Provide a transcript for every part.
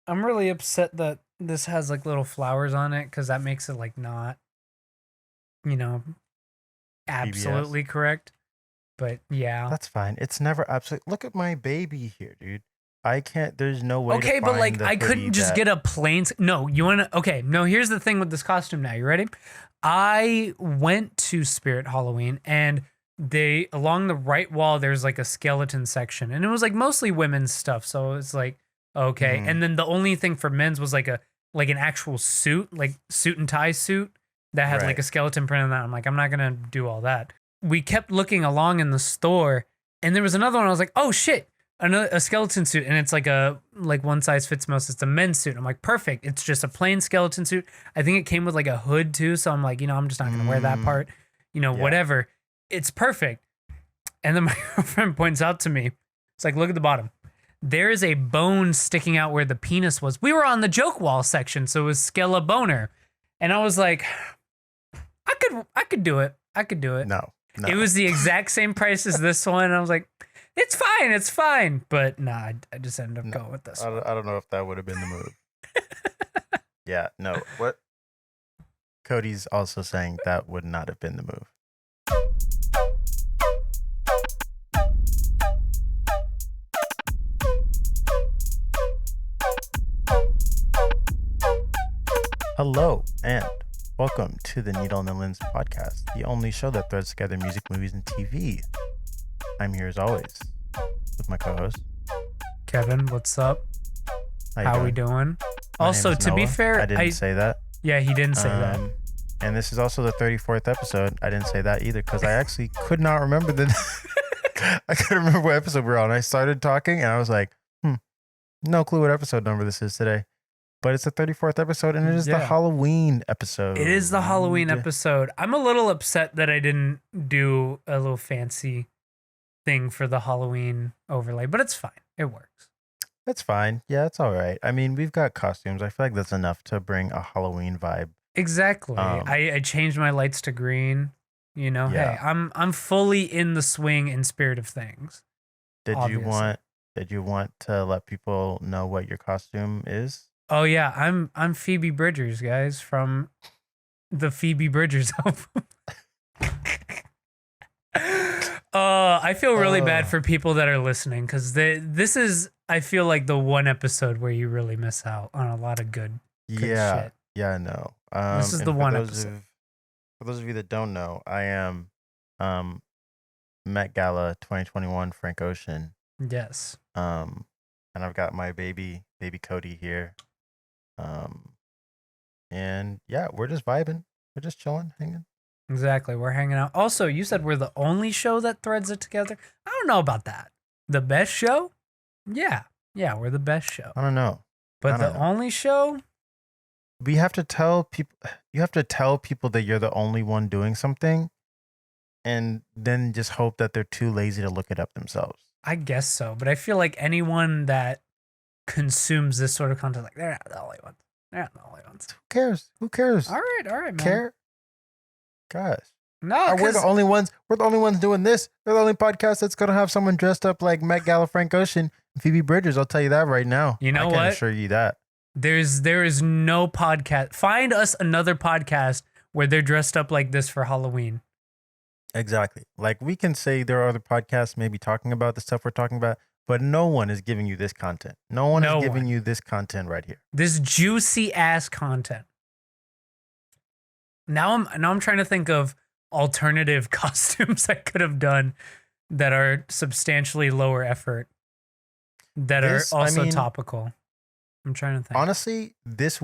I'm really upset that this has like little flowers on it because that makes it like not, you know, PBS. absolutely correct. But yeah. That's fine. It's never absolute. Look at my baby here, dude. I can't. There's no way to Okay, but like find the I hoodie couldn't just that. get a plain. No, you want to? Okay, no. Here's the thing with this costume. Now you ready? I went to Spirit Halloween and they along the right wall there's like a skeleton section and it was like mostly women's stuff. So it's like okay, Mm, and then the only thing for men's was like an actual suit, like suit and tie suit that had like right. a skeleton print on that. I'm like, I'm not gonna do all that. We kept looking along in the store and there was another one. I was like, oh shit, a skeleton suit, and it's like one size fits most. It's a men's suit. I'm like, perfect. It's just a plain skeleton suit. I think it came with like a hood too, so I'm like, I'm just not gonna wear that Mm, part. yeah. Whatever. It's perfect. And then my girlfriend points out to me, it's like, look at the bottom. There is a bone sticking out where the penis was. We were on the joke wall section, so it was Skella Boner, and I was like, I could do it. I could do it. No. It No. was the exact same price as this one. And I was like, it's fine. But nah, I just ended up No. going with this I one. don't, I don't know if that would have been the move. Yeah. No. What? Cody's also saying that would not have been the move. Hello and welcome to the Needle and the Lens podcast, the only show that threads together music, movies, and TV. I'm here as always with my co-host. Kevin, what's up? How, How you we doing? doing? My Also, name is to be Noah. fair, I didn't say that. yeah, he didn't say that. And this is also the 34th episode. I didn't say that either because I actually could not remember I couldn't remember what episode we're on. I started talking and I was like, no clue what episode number this is today. But it's the 34th episode and it is the Yeah. Halloween episode. It is the Halloween episode. I'm a little upset that I didn't do a little fancy thing for the Halloween overlay, but it's fine. It works. That's fine. Yeah, it's all right. I mean, we've got costumes. I feel like that's enough to bring a Halloween vibe. Exactly. Um, I changed my lights to green. Yeah. Hey, I'm fully in the swing and spirit of things. Did you Obviously. want did you want to let people know what your costume is? Oh yeah, I'm Phoebe Bridgers, guys, from the Phoebe Bridgers album. I feel really bad Oh. for people that are listening because this is I feel like the one episode where you really miss out on a lot of good Yeah. shit. Yeah, I know. This is And the for one those episode. for those of you that don't know, I am um Met Gala 2021 Frank Ocean. Yes. And I've got my baby Cody here. Um and yeah, we're just vibing. We're just chilling, hanging. Exactly. We're hanging out. Also, you said we're the only show that threads it together. I don't know about that. The best show? Yeah. Yeah, we're the best show. I don't know. But I don't the know. only show? We have to tell people you have to tell people that you're the only one doing something and then just hope that they're too lazy to look it up themselves. I guess so. But I feel like anyone that consumes this sort of content, like, they're not the only ones. They're not the only ones. Who cares? Who cares? All right, man. Care? Gosh. No, We're the only ones. We're the only ones doing this. We're the only podcast that's gonna have someone dressed up like Met Gala Frank Ocean and Phoebe Bridgers. I'll tell you that right now. You know I can what? assure you that. there is no podcast. Find us another podcast where they're dressed up like this for Halloween. Exactly. Like we can say there are other podcasts maybe talking about the stuff we're talking about, but no one is giving you this content. No one No is giving one. you this content right here. This juicy ass content. Now I'm trying to think of alternative costumes I could have done that are substantially lower effort that This, are I also mean, topical. I'm trying to think. Honestly, this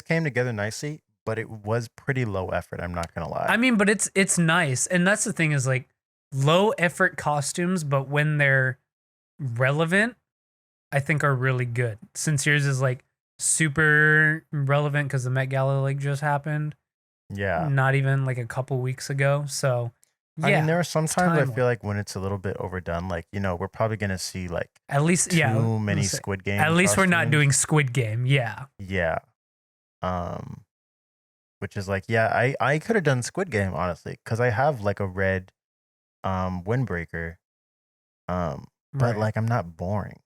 came together nicely, but it was pretty low effort. I'm not gonna lie. I mean, but it's nice, and that's the thing is like low effort costumes, but when they're relevant, I think are really good. Since yours is like super relevant because the Met Gala like just happened, yeah. not even like a couple weeks ago. So yeah, I mean, there are sometimes I timely. feel like when it's a little bit overdone, like we're probably gonna see like At least too many let's say- Squid Game. At least we're not costumes. doing Squid Game. Yeah, Yeah. Which is like, yeah, I could have done Squid Game honestly because I have like a red windbreaker. But right. like I'm not boring.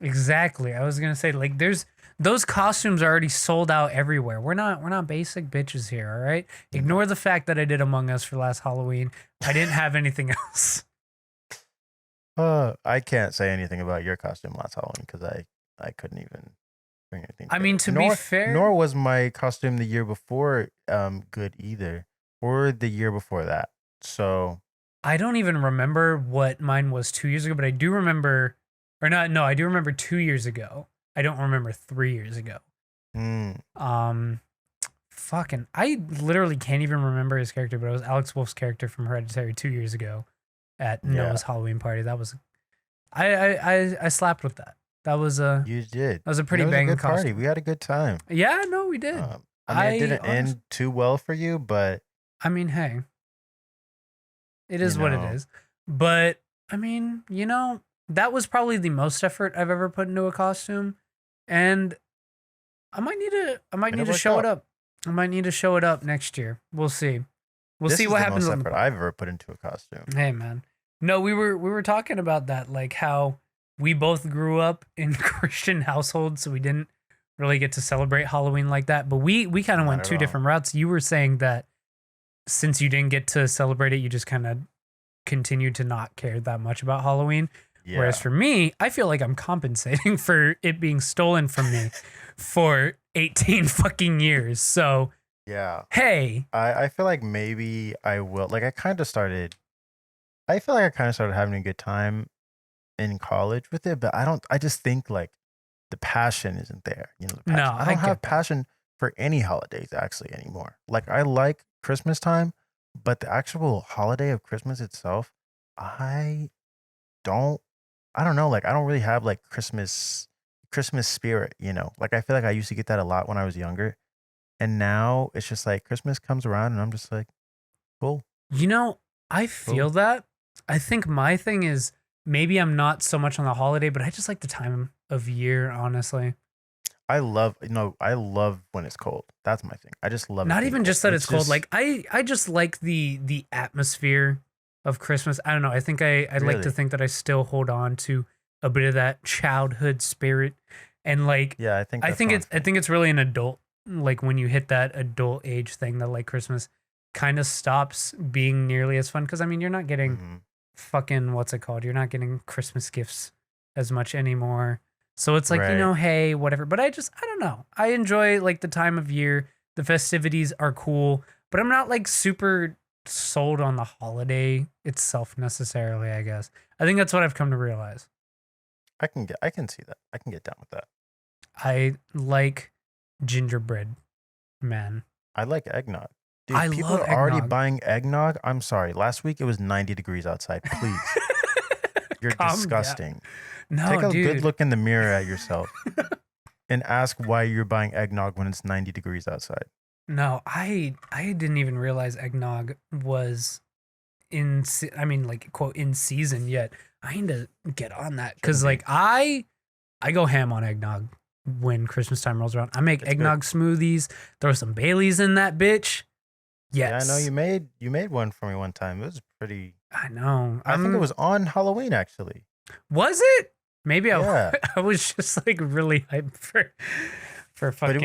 Exactly. I was gonna say like there's those costumes are already sold out everywhere. We're not basic bitches here, all right? Ignore the fact that I did Among Us for last Halloween. I didn't have anything else. I can't say anything about your costume last Halloween because I couldn't even bring anything I mean, together. to be fair, Nor was my costume the year before good either, or the year before that. So I don't even remember what mine was 2 years ago, but I do remember, or not. No, I do remember 2 years ago. I don't remember 3 years ago. mm, Um, fucking, I literally can't even remember his character, but it was Alex Wolf's character from Hereditary 2 years ago at yeah, Noah's Halloween party. That was, I slapped with that. That was a you did. that was a And pretty it was a banging good party. costume. We had a good time. Yeah, no, we did. I mean, it I didn't honestly, end too well for you, but I mean, hey, it you is what it know, is. But I mean, that was probably the most effort I've ever put into a costume, and I might and need it to worked show it out. up. I might need to show it up next year. We'll see. We'll This see is what the happens most on the effort I've ever put into a costume. Hey man. No, we were talking about that, like how we both grew up in Christian households, so we didn't really get to celebrate Halloween like that. But we kind of Not went at two all. different routes. You were saying that since you didn't get to celebrate it, you just kind of continued to not care that much about Halloween. Whereas Yeah, for me, I feel like I'm compensating for it being stolen from me for 18 fucking years. So, yeah. hey, I feel like maybe I will. Like, I kind of started. I feel like I kind of started having a good time in college with it, but I don't. I just think like the passion isn't there. You know, the no, passion. I I don't get have that. passion for any holidays actually anymore. Like, I like Christmas time, but the actual holiday of Christmas itself, I don't. I don't know. Like, I don't really have like Christmas spirit. You know, like I feel like I used to get that a lot when I was younger, and now it's just like Christmas comes around, and I'm just like, cool, You know, I cool. feel that. I think my thing is maybe I'm not so much on the holiday, but I just like the time of year, honestly. I love when it's cold. That's my thing. I just love it Not being even cold. just that it's It's cold. just Like I just like the atmosphere of Christmas. I don't know. I think I'd like to really, think that I still hold on to a bit of that childhood spirit. And like yeah, I think that's on I for me. think it's really an adult, like when you hit that adult age thing, that like Christmas kind of stops being nearly as fun, because I mean you're not getting Mhm. fucking what's it called? You're not getting Christmas gifts as much anymore. So it's like, Right. hey, whatever. But I don't know. I enjoy like the time of year. The festivities are cool, but I'm not like super sold on the holiday itself necessarily, I guess. I think that's what I've come to realize. I can see that. I can get down with that. I like gingerbread man. I like eggnog. I Dude, people love are already eggnog. buying eggnog. I'm sorry. Last week it was 90 degrees outside. Please. You're Calm down. disgusting. No, Take a good dude. look in the mirror at yourself and ask why you're buying eggnog when it's 90 degrees outside. No, I didn't even realize eggnog was I mean like quote in season yet. I need to get on that Shouldn't because be. like I go ham on eggnog when Christmas time rolls around. I make It's good. eggnog smoothies, throw some Baileys in that bitch. Yeah, I know Yes, you made one for me one time. It was pretty. I know. I think it was on Halloween actually. Was it? Maybe Yeah. I was just like really hyped for But fucking.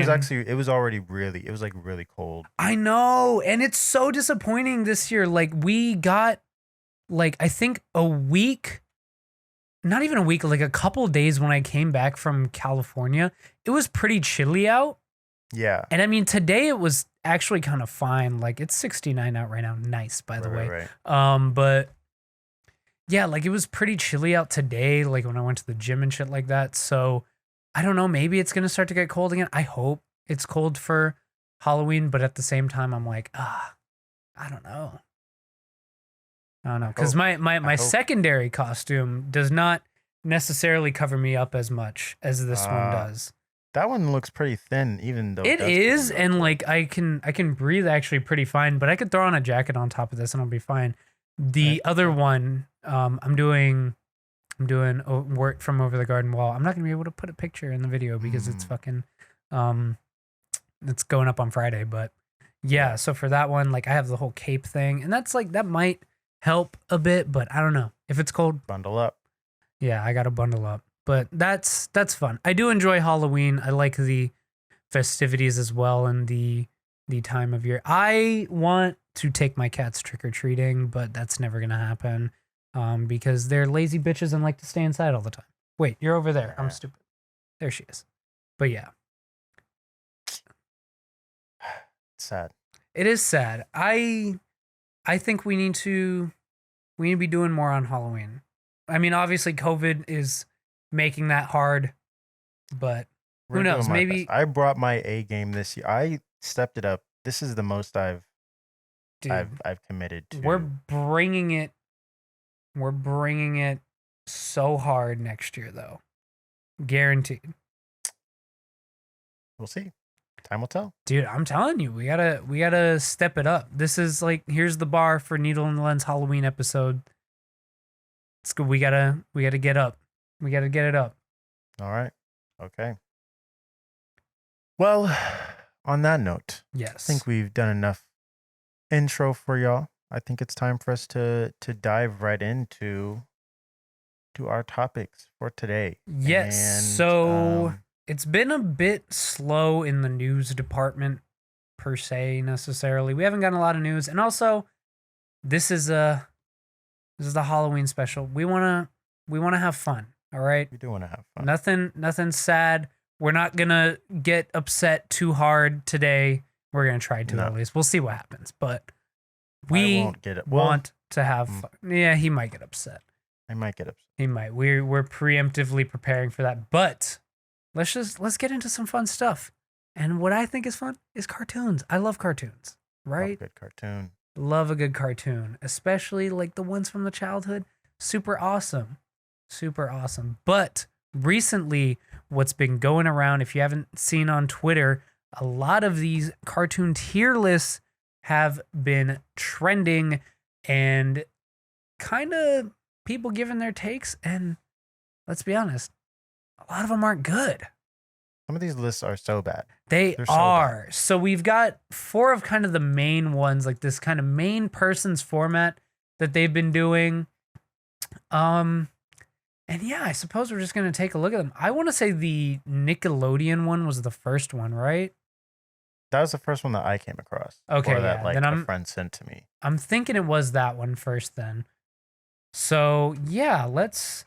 it was already really, it was like really cold. I know, and it's so disappointing this year. Like we got like I think a week, not even a week, like a couple days when I came back from California. It was pretty chilly out. Yeah. And I mean, today it was actually kind of fine. Like it's 69 out right now. Nice, by the Right, right, way. right. But yeah, like it was pretty chilly out today, like when I went to the gym and shit like that. So I don't know. Maybe it's going to start to get cold again. I hope it's cold for Halloween. But at the same time, I'm like, I don't know. I don't know. I Because hope. I my hope. secondary costume does not necessarily cover me up as much as this one Uh, does. that one looks pretty thin, even though it It does cover is, you up. and like I can breathe actually pretty fine, but I could throw on a jacket on top of this and I'll be fine. Right. The other one, I'm doing work from over the garden wall. I'm not gonna be able to put a picture in the video because it's Mm, fucking um it's going up on Friday. But yeah, yeah. so for that one, like I have the whole cape thing, and that's like that might help a bit, but I don't know. If it's cold, Bundle up. yeah, I gotta bundle up. But that's fun. I do enjoy Halloween. I like the festivities as well and the time of year. I want to take my cats trick or treating, but that's never gonna happen because they're lazy bitches and like to stay inside all the time. Wait, you're over there. I'm stupid. There she is. But yeah, Sad. it is sad. I think we need to be doing more on Halloween. I mean, obviously, COVID is making that hard, but who knows? Maybe I brought my A game this year. I stepped it up. This is the most I've committed to. We're bringing it. We're bringing it so hard next year, though. Guaranteed. We'll see. Time will tell. Dude, I'm telling you, we gotta step it up. This is like, here's the bar for Needle in the Lens Halloween episode. It's good. We gotta get up. We gotta get it up. All right. Okay. Well, on that note, Yes. I think we've done enough intro for y'all. I think it's time for us to dive right into our topics for today. Yes. And, so it's been a bit slow in the news department per se necessarily. We haven't gotten a lot of news, and also this is the Halloween special. We wanna have fun. All right. we do want to have fun. Nothing sad. We're not gonna get upset too hard today. We're gonna try to at least. We'll see what happens, but we I won't get it. want to have fun. Yeah, he might get upset. I might get upset. He might. We're preemptively preparing for that. But let's get into some fun stuff. And what I think is fun is cartoons. I love cartoons, right? Love a good cartoon. Love a good cartoon, especially like the ones from the childhood. Super awesome. Super awesome. But recently, what's been going around, if you haven't seen on Twitter, a lot of these cartoon tier lists have been trending and kind of people giving their takes. And let's be honest, a lot of them aren't good. Some of these lists are so bad. They They're so are. So we've got 4 of kind of the main ones, like this kind of main person's format that they've been doing. And yeah, I suppose we're just going to take a look at them. I want to say the Nickelodeon one was the first one, right? That was the first one that I came across. Okay, or that yeah. like Then a friend sent to me. I'm thinking it was that one first then. So yeah, let's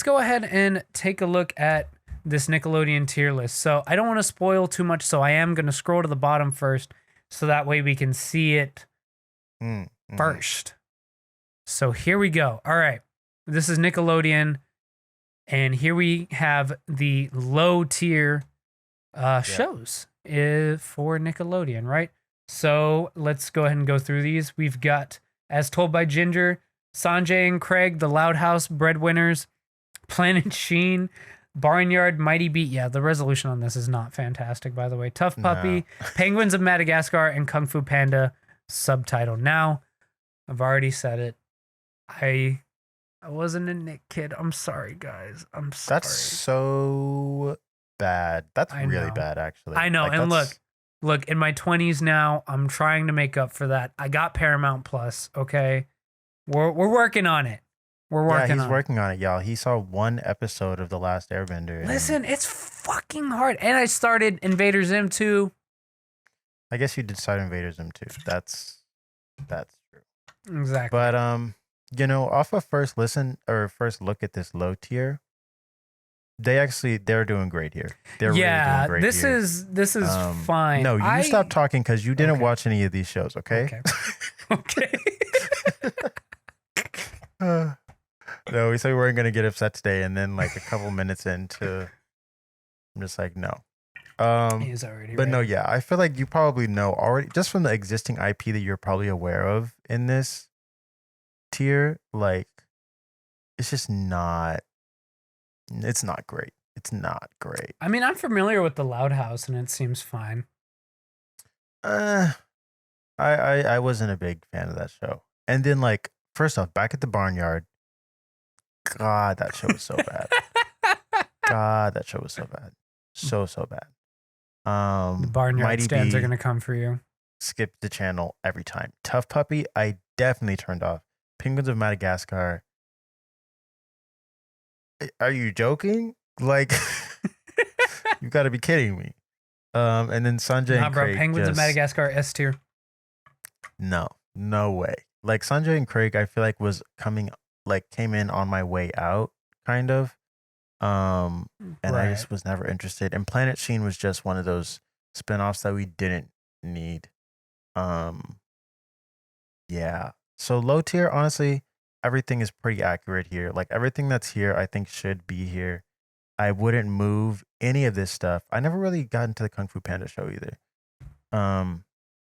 go ahead and take a look at this Nickelodeon tier list. So I don't want to spoil too much, so I am going to scroll to the bottom first so that way we can see it first. So here we go. All right. This is Nickelodeon, and here we have the low tier shows for Nickelodeon, right? So let's go ahead and go through these. We've got As Told by Ginger, Sanjay and Craig, The Loud House, Breadwinners, Planet Sheen, Barnyard, Mighty Beat. Yeah, the resolution on this is not fantastic, by the way. Tough Puppy, Penguins of Madagascar, and Kung Fu Panda subtitle. Now, I've already said it. I wasn't a Nick kid. I'm sorry, guys. I'm sorry. That's so bad. That's really bad, actually. I know. Like, and look, in my 20s now, I'm trying to make up for that. I got Paramount Plus, okay? We're working on it. He's working on it, y'all. He saw 1 episode of The Last Airbender. Listen, it's fucking hard. And I started Invader Zim too. I guess you did start Invader Zim too. That's true. Exactly. But off of first look at this low tier, they're doing great here. They're really doing great this here. This is fine. No, you stop talking because you didn't watch any of these shows, okay? Okay. No, we said we weren't gonna get upset today, and then like a couple minutes into, I'm just like, no. He's already but ready. no, yeah, I feel like you probably know already just from the existing IP that you're probably aware of in this tier. Like, it's just not. It's not great. It's not great. I mean, I'm familiar with the Loud House, and it seems fine. I wasn't a big fan of that show. And then like, first off, Back at the Barnyard. God, that show was so bad. God, that show was so bad. So bad. The Barnyard stands are gonna come for you. Skip the channel every time. Tough Puppy, I definitely turned off. Penguins of Madagascar. Are you joking? Like, you got to be kidding me. And then Sanjay Nah, and bro. Craig Penguins of just Madagascar S tier. no way. Like Sanjay and Craig, I feel like came in on my way out, kind of. And I Right. just was never interested. And Planet Sheen was just one of those spinoffs that we didn't need. Um, yeah. So low tier, honestly, everything is pretty accurate here. Like everything that's here, I think should be here. I wouldn't move any of this stuff. I never really got into the Kung Fu Panda show either. Um,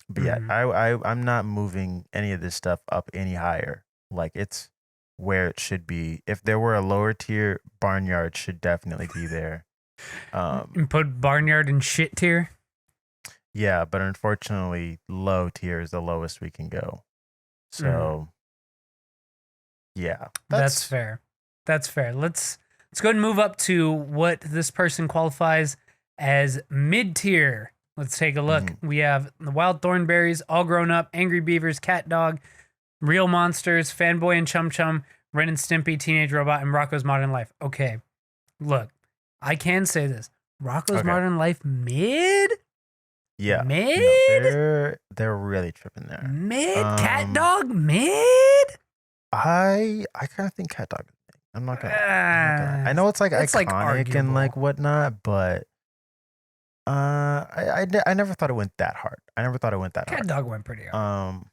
but yeah, Mhm. I'm not moving any of this stuff up any higher. Like it's where it should be. If there were a lower tier, Barnyard should definitely be there. And put Barnyard in shit tier. Yeah, but unfortunately, low tier is the lowest we can go. So yeah, That's fair. That's fair. Let's go ahead and move up to what this person qualifies as mid tier. Let's take a look. We have the Wild Thornberries, All Grown Up, Angry Beavers, Cat Dog, Real Monsters, Fanboy and Chum Chum, Ren and Stimpy, Teenage Robot, and Rocco's Modern Life. Okay, look, I can say this. Rocco's Okay. Modern Life mid? Yeah. Mid? No, they're really tripping there. Mid? Cat Um, Dog mid? I kind of think Cat Dog. I'm not gonna. I know it's like That's, like, iconic and like arguable. whatnot, but I never thought it went that hard. I never thought it went that Cat hard. Dog went pretty hard.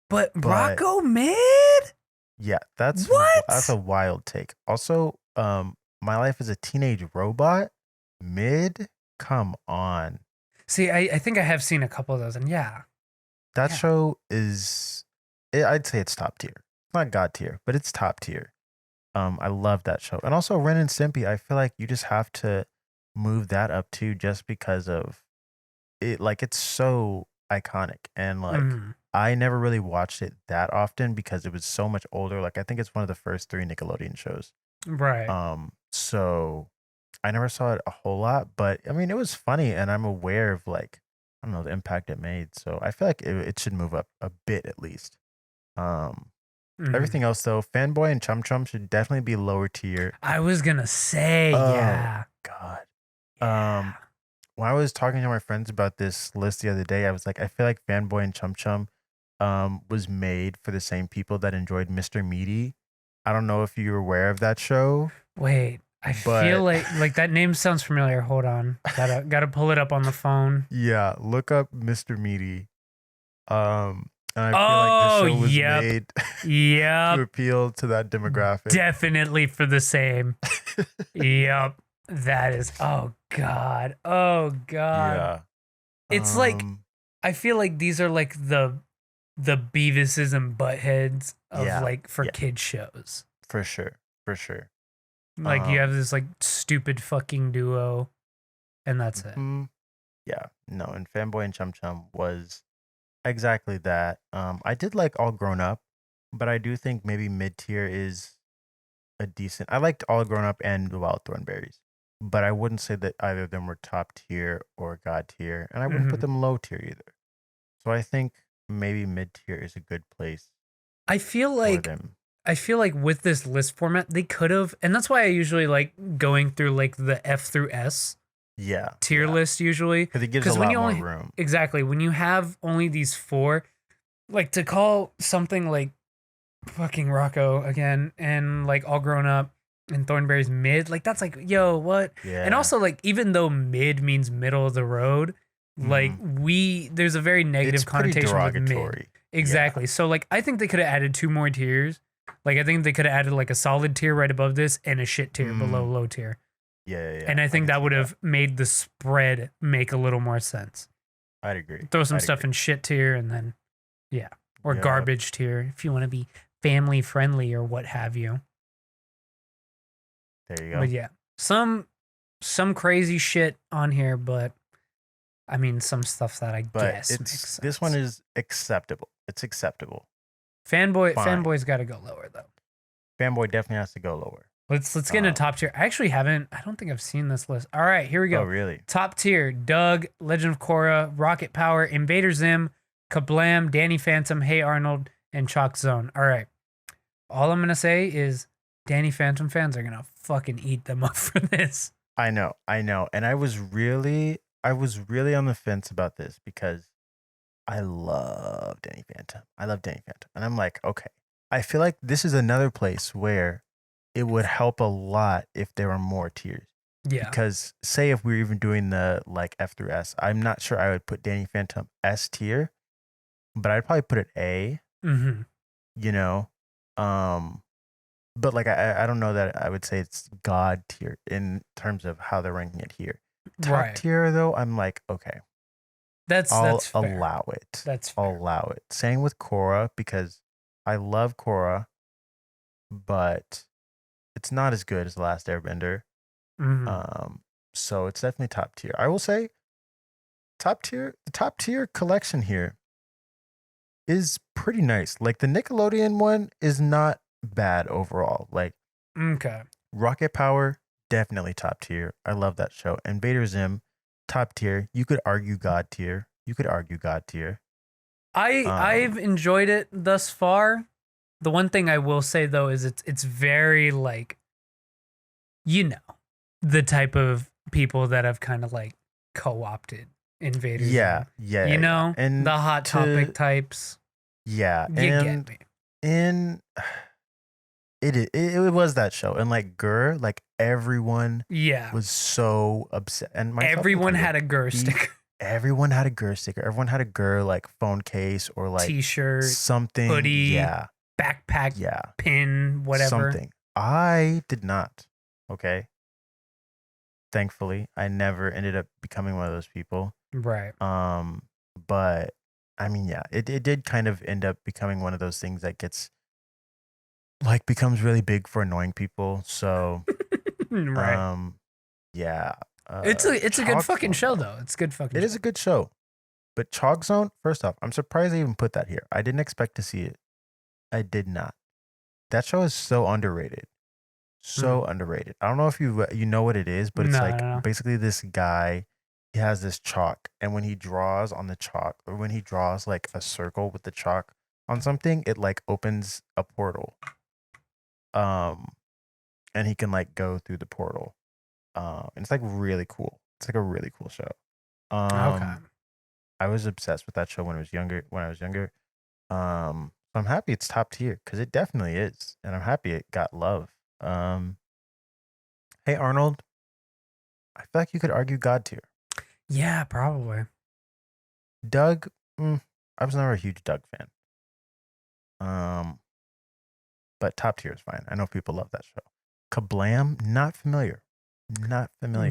But Rocco mid? yeah, that's What? a wild take. Also, My Life as a Teenage Robot, mid. Come on, See, I think I have seen a couple of those, and yeah. that Yeah. show is. I'd say it's top tier. It's not god tier, but it's top tier. I love that show, and also Ren and Stimpy. I feel like you just have to move that up too, just because of it. Like it's so iconic, and like Mhm. I never really watched it that often because it was so much older. Like I think it's one of the first 3 Nickelodeon shows. Right. So I never saw it a whole lot, but I mean, it was funny, and I'm aware of like I don't know the impact it made. So I feel like it should move up a bit at least. Um, Mhm. Everything else though, Fanboy and Chum Chum should definitely be lower tier. I was gonna say, Oh yeah. God. Yeah. When I was talking to my friends about this list the other day, I was like, I feel like Fanboy and Chum Chum was made for the same people that enjoyed Mr. Meaty. I don't know if you're aware of that show, Wait, I feel but like that name sounds familiar. Hold on. Gotta pull it up on the phone. yeah, look up Mr. Meaty. And I feel Oh, like this show was yep. made to Yep. appeal to that demographic. Definitely for the same. Yep. That is, oh God. Oh God. Yeah. It's like, I feel like these are like the Beavises and Buttheads of Yeah, like for yeah. kid shows. For sure. For sure. Like you have this like stupid fucking duo, and that's it. Yeah. No, and Fanboy and Chum Chum was exactly that. I did like All Grown Up, but I do think maybe mid tier is a decent. I liked All Grown Up and The Wild Thornberries, but I wouldn't say that either of them were top tier or god tier, and I wouldn't put them low tier either. So I think maybe mid tier is a good place I feel for like them. with this list format, they could have, and that's why I usually like going through like the F through S Yeah. tier list usually. Because it gives a when lot you more only, room. exactly, when you have only these 4, like to call something like fucking Rocco again and like All Grown Up and Thornberry's mid, like that's like, yo, what? Yeah. And also like even though mid means middle of the road, like there's a very negative it's pretty connotation with mid. derogatory. Exactly. Yeah. So like I think they could have added 2 more tiers. Like I think they could have added like a solid tier right above this and a shit tier below low tier. Yeah. And I think can that see would have made the spread make a little more sense. I'd agree. Throw some stuff in shit tier and then or Yep. garbage tier if you want to be family friendly or what have you. There you go. But yeah, some crazy shit on here, but I mean some stuff that I guess makes sense. This one is acceptable. It's acceptable. Fanboy's got to go lower though. Fanboy definitely has to go lower. Let's get into top tier. I actually haven't. I don't think I've seen this list. All right, here we go. Oh, really? Top tier: Doug, Legend of Korra, Rocket Power, Invader Zim, Kablam, Danny Phantom, Hey Arnold, and Chalk Zone. All right. All I'm gonna say is Danny Phantom fans are gonna fucking eat them up for this. I know. And I was really on the fence about this because I love Danny Phantom. And I'm like, okay. I feel like this is another place where it would help a lot if there were more tiers. Yeah. Because say if we were even doing the like F through S, I'm not sure I would put Danny Phantom S tier, but I'd probably put it A. Mm-hmm. You know, but like I don't know that I would say it's God tier in terms of how they're ranking it here. Top tier though, I'm like, okay, that's I'll fair. allow it. That's fair. I'll allow it. Same with Korra because I love Korra, but it's not as good as The Last Airbender. Mm-hmm. So it's definitely top tier. I will say top tier. The top tier collection here is pretty nice. Like the Nickelodeon one is not bad overall. Like Okay. Rocket Power, definitely top tier. I love that show. Invader Zim, top tier. You could argue God tier. I've enjoyed it thus far. The one thing I will say though is it's very like, you know, the type of people that have kind of like co-opted Invader Zim. Yeah. You know, And the hot topic types. Yeah, You get me. and it was that show, and like Gurr, like everyone was so upset, and myself everyone included. had a Gurr sticker. Everyone had a Gurr sticker. Everyone had a Gurr like phone case or like T-shirt, something, hoodie, backpack, pin, whatever. Something. I did not. Okay. Thankfully, I never ended up becoming one of those people. Right. But I mean, yeah, it did kind of end up becoming one of those things that gets like becomes really big for annoying people. So right. Yeah. It's a good fucking show Zone, though. It's a good fucking It is a good show. But Chalk Zone, first off, I'm surprised they even put that here. I didn't expect to see it. I did not. That show is so underrated. So underrated. I don't know if you know what it is, but it's like basically this guy, he has this chalk, and when he draws on the chalk, or when he draws like a circle with the chalk on something, it like opens a portal. And he can like go through the portal. And it's like really cool. It's like a really cool show. Okay. I was obsessed with that show when I was younger. So I'm happy it's top tier because it definitely is, and I'm happy it got love. Hey Arnold, I feel like you could argue God tier. Yeah, probably. Doug, I was never a huge Doug fan. But top tier is fine. I know people love that show. Kablam, not familiar.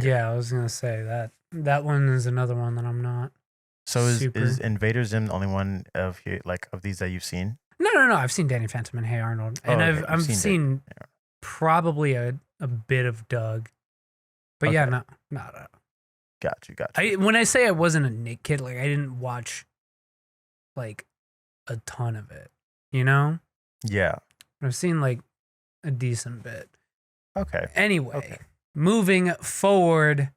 Yeah, I was gonna say that one is another one that I'm not. So is Invader Zim the only one of these that you've seen? No. I've seen Danny Phantom and Hey Arnold, and I've seen probably a bit of Doug, but yeah, no. Got you. When I say I wasn't a Nick kid, like I didn't watch like a ton of it, you know? Yeah. I've seen like a decent bit. Okay. Anyway, moving forward,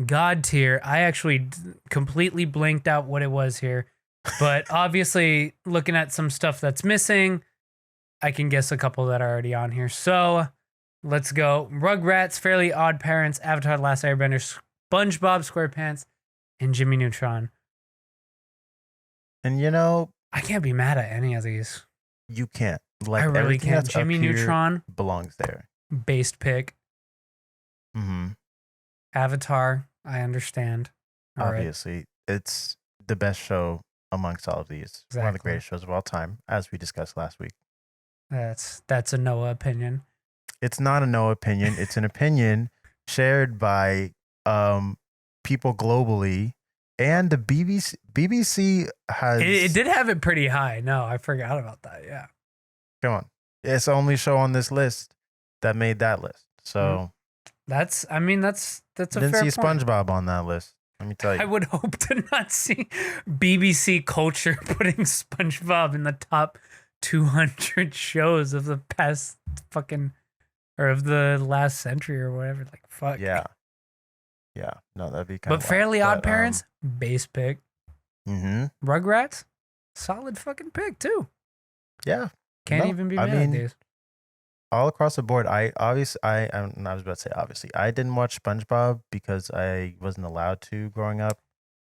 God tier. I actually completely blanked out what it was here, but obviously looking at some stuff that's missing, I can guess a couple that are already on here. So let's go. Rugrats, Fairly Odd Parents, Avatar: The Last Airbender, SpongeBob SquarePants, and Jimmy Neutron. And you know, I can't be mad at any of these. You can't. Like I really can't. Jimmy Neutron belongs there. Based pick. Mm-hmm. Avatar, I understand. Obviously, it's the best show amongst all of these. Exactly. One of the greatest shows of all time, as we discussed last week. That's a Noah opinion. It's not a Noah opinion. It's an opinion shared by people globally, and the BBC. BBC has it did have it pretty high. No, I forgot about that. Yeah. Come on, it's the only show on this list that made that list. So that's a fair point. Didn't see SpongeBob on that list. Let me tell you. I would hope to not see BBC Culture putting SpongeBob in the top 200 shows of the past of the last century or whatever. Like, fuck. Yeah. No, that'd be kind of. But Fairly Odd Parents, base pick. Mm-hmm. Rugrats, solid fucking pick too. Yeah. Can't even be mad at these. all across the board. I was about to say obviously. I didn't watch SpongeBob because I wasn't allowed to growing up.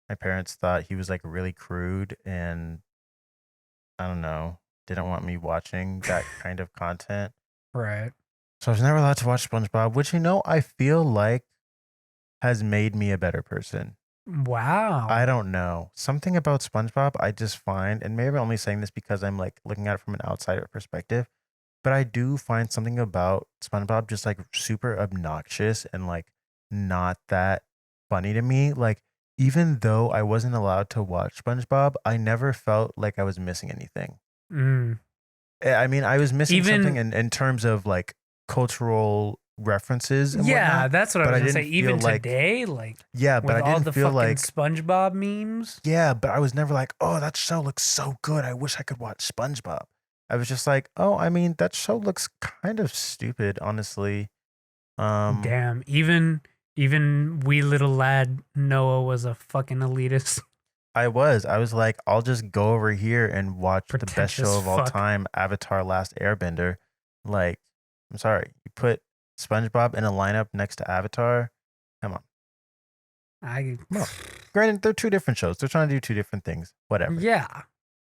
My parents thought he was like really crude and I don't know, didn't want me watching that kind of content. Right. So I was never allowed to watch SpongeBob, which I feel like has made me a better person. Wow. I don't know. Something about SpongeBob I just find, and maybe I'm only saying this because I'm like looking at it from an outsider perspective, but I do find something about SpongeBob just like super obnoxious and like not that funny to me. Like, even though I wasn't allowed to watch SpongeBob, I never felt like I was missing anything. Mm. I mean, I was missing something Even in terms of like cultural references and yeah, whatnot. that's what I But was I gonna say. didn't Even feel like, today, like yeah, but with I all didn't the feel fucking like, SpongeBob memes. yeah, but I was never like, oh, that show looks so good. I wish I could watch SpongeBob. I was just like, oh, I mean, that show looks kind of stupid, honestly. Um, Damn. Even wee little lad Noah was a fucking elitist, I was like, I'll just go over here and watch the best pretentious show of all fuck. time, Avatar: Last Airbender. Like, I'm sorry, you put SpongeBob in a lineup next to Avatar. Come on, I come on. Granted, they're two different shows. They're trying to do two different things. Whatever. yeah. I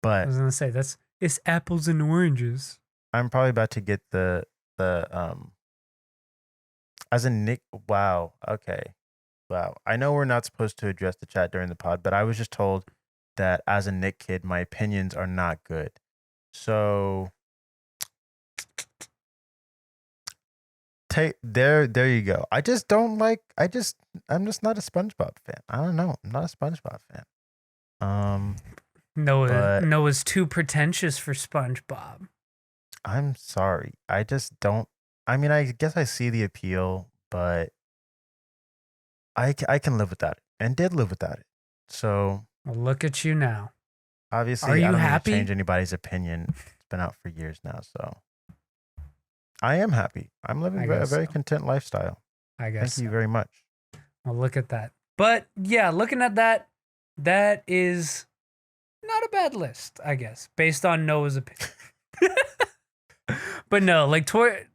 But was gonna say it's apples and oranges. I'm probably about to get the as a Nick. Wow. Okay. Wow. I know we're not supposed to address the chat during the pod, but I was just told that as a Nick kid, my opinions are not good. So there you go. I just don't like I'm just not a SpongeBob fan. I don't know. I'm not a SpongeBob fan. But Noah's too pretentious for SpongeBob. I'm sorry. I just don't. I mean, I guess I see the appeal, but I can live without it and did live without it. So Well, look at you now. obviously, Are I you don't need to happy? change anybody's opinion. It's been out for years now, so I am happy. I'm living I a guess very so. content lifestyle. I guess. Thank you So. very much. Well, look at that. But yeah, looking at that, that is not a bad list, I guess, based on Noah's opinion. But no,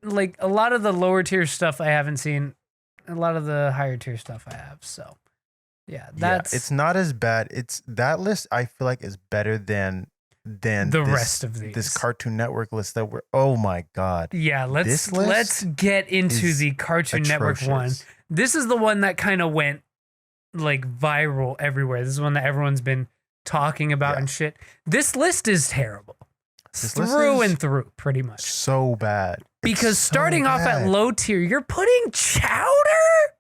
like a lot of the lower tier stuff I haven't seen. A lot of the higher tier stuff I have. So yeah, that's it's not as bad. It's that list I feel like is better than the rest of these. this Cartoon Network list that we're oh my god. Yeah, This list let's get into is the Cartoon Network one. atrocious. This is the one that kind of went like viral everywhere. This is one that everyone's been talking about Yeah. and shit. This list is terrible. This list Through is and through, pretty much. So bad. It's Because so starting off at bad. low tier, you're putting Chowder?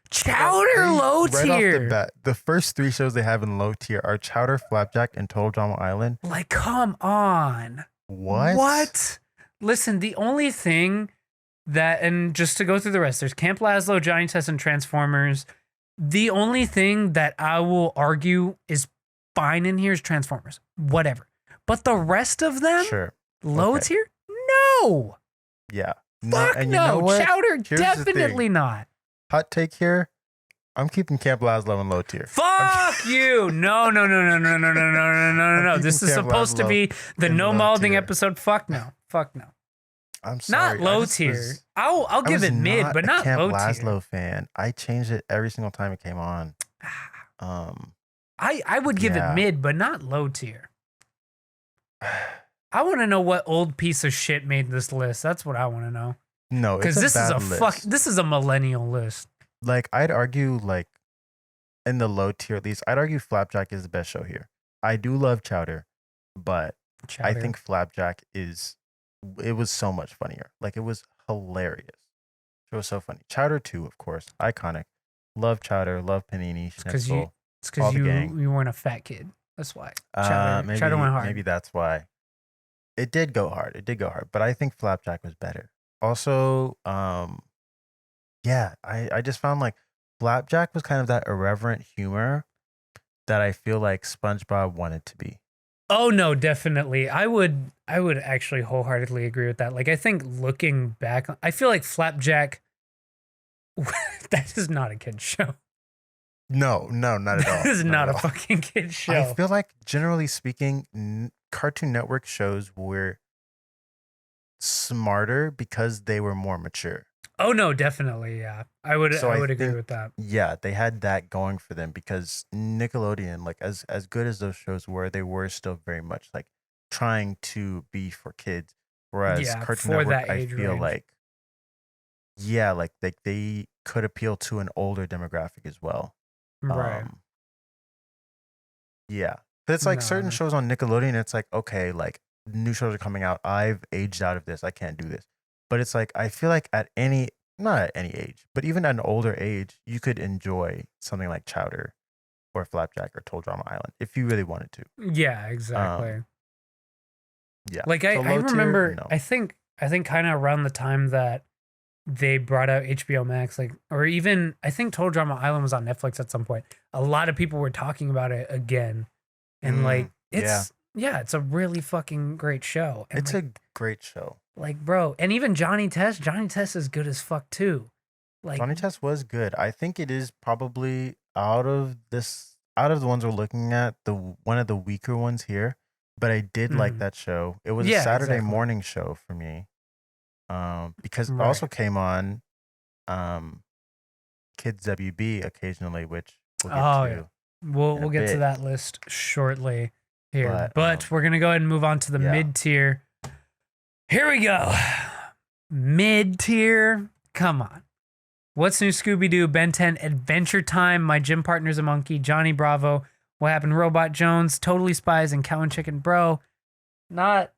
Chowder low Right tier. off the bat, the first three shows they have in low tier are Chowder, Flapjack, and Total Drama Island. Like, come on. What? What? Listen, the only thing that, and just to go through the rest, there's Camp Lazlo, Johnny Test, and Transformers. The only thing that I will argue is fine in here is Transformers. Whatever. But the rest of them, Sure. low Okay. tier? No. Yeah. Fuck and no. you know what? Chowder, Here's the definitely thing. not. Hot take here. I'm keeping Camp Lazlo in low tier. Fuck you. No. I'm This is keeping Camp supposed to Lazlo be the in no low molding tier. episode. Fuck no. Fuck no. I'm sorry. Not low tier. I'll give it mid, but not Camp low Lazlo tier. fan. I changed it every single time it came on. I would give Yeah. it mid, but not low tier. I want to know what old piece of shit made this list. That's what I want to know. No, it's Because a this is bad a list. this is a millennial list. Like I'd argue, like in the low tier at least, I'd argue Flapjack is the best show here. I do love Chowder, but I think Flapjack it was so much funnier. Like it was hilarious. It was so funny. Chowder too, of course, iconic. Love Chowder, love Panini, because Schnitzel. you the gang. you weren't a fat kid. That's why. Chowder Maybe went hard. maybe that's why. It did go hard. It did go hard, but I think Flapjack was better. Also, yeah, I just found like Flapjack was kind of that irreverent humor that I feel like SpongeBob wanted to be. Oh no, definitely. I would actually wholeheartedly agree with that. Like I think looking back, I feel like Flapjack that is not a kid's show. No, not at all. That is not a at all. fucking kid's show. I feel like generally speaking, Cartoon Network shows were smarter because they were more mature. Oh no, definitely, yeah. So I I would agree think, with that. yeah, they had that going for them because Nickelodeon, like as good as those shows were, they were still very much like trying to be for kids. Whereas Yeah, Cartoon for Network, that I age feel range. like, yeah, like they could appeal to an older demographic as well. Right. Um, yeah, but it's like No, certain no. shows on Nickelodeon. It's like, okay, like new shows are coming out. I've aged out of this. I can't do this. But it's like I feel like at any, not at any age, but even at an older age, you could enjoy something like Chowder or Flapjack or Toll Drama Island if you really wanted to. Yeah, Um, exactly. yeah. Like So I low tier, remember no. I think kind of around the time that they brought out HBO Max, like, or even I think Total Drama Island was on Netflix at some point. A lot of people were talking about it again, and like Yeah, it's yeah, it's a really fucking great show, and it's a great show. bro, and even Johnny Test is good as fuck too. Like, Johnny Test was good. I think it is probably out of the ones we're looking at, one of the weaker ones here. But I did like mhm. that show. It was a Yeah, Saturday exactly, morning show for me. Because it also right. came on um Kids WB occasionally, which we'll get Oh yeah, to in a we'll get to bit. that list shortly here, But but we're gonna go ahead and move on to the yeah. mid tier. Here we go. Mid tier. Come on. What's New Scooby Doo, Ben 10, Adventure Time, My Gym Partner's a Monkey, Johnny Bravo, What Happened, Robot Jones, Totally Spies, and Cow and Chicken. Bro, not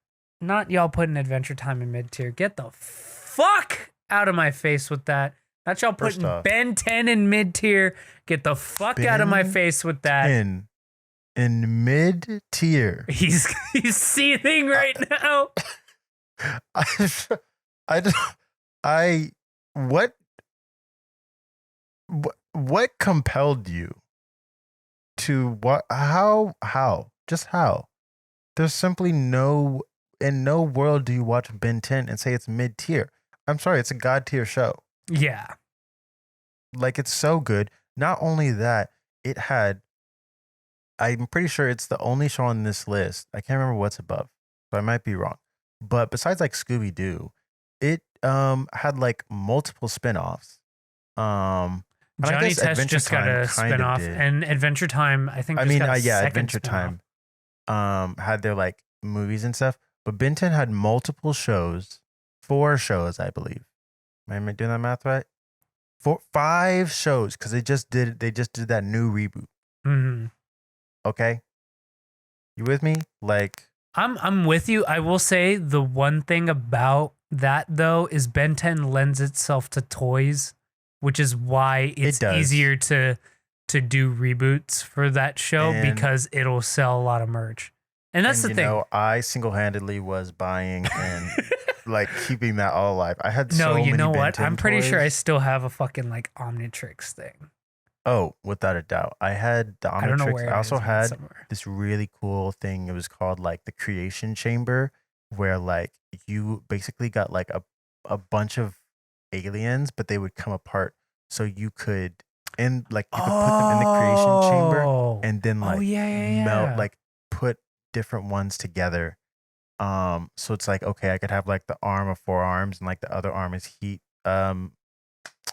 y'all putting Adventure Time in mid tier. Get the fuck out of my face with that. Not y'all First putting off, Ben 10 in mid tier. Get the fuck out of my Ben face with that. in mid tier. He's seething right now. I, I, don't- I, what, what compelled you to what? Just how? There's simply in no world do you watch Ben 10 and say it's mid tier. I'm sorry, it's a god tier show. Yeah. Like it's so good. Not only that, it had. I'm pretty sure it's the only show on this list. I can't remember what's above, so I might be wrong. But besides like Scooby Doo, it had like multiple spin-offs. And I Johnny guess Test Adventure just got Time a kind of spinoff, did. and Adventure Time, I think, I just mean, got a yeah, second Adventure spinoff. Time had their like movies and stuff, but Ben 10 had multiple shows, 4 shows, I believe. Am I doing that math right? 5 shows because they just did that new reboot. Mm-hmm. Okay, you with me? Like, I'm with you. I will say the one thing about that though is Ben 10 lends itself to toys, which is why it's does. easier to do reboots for that show And- because it'll sell a lot of merch. And that's the you thing. know, I single-handedly was buying and like keeping that all alive. I had so No, you many know Ben what? 10 I'm pretty sure I toys. still have a fucking like Omnitrix thing. Oh, without a doubt. I had the I don't know Omnitrix. where I it also is, but it's had somewhere. this really cool thing. It was called like the Creation Chamber, where like you basically got like a bunch of aliens, but they would come apart. So you could you could put them in the creation chamber Oh. and then Oh like yeah, yeah, melt yeah. like put different ones together. So it's like, okay, I could have like the arm of 4 arms and like the other arm is heat.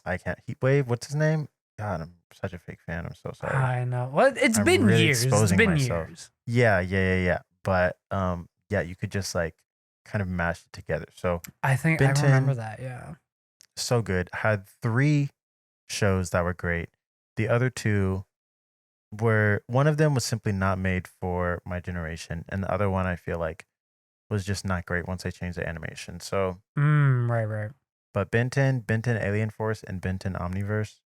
I can't heat wave. What's his name? God, I'm such a fake fan. I'm so sorry. I know. Well, it's I'm been really years. It's exposing been myself. years. Yeah. But yeah, you could just like kind of mash it together. So I think Ben I remember 10, that. Yeah. so good. Had 3 shows that were great. The other 2 were, one of them was simply not made for my generation, and the other one I feel like was just not great once I changed the animation. So, Right. but Ben 10 Alien Force, and Ben 10 Omniverse,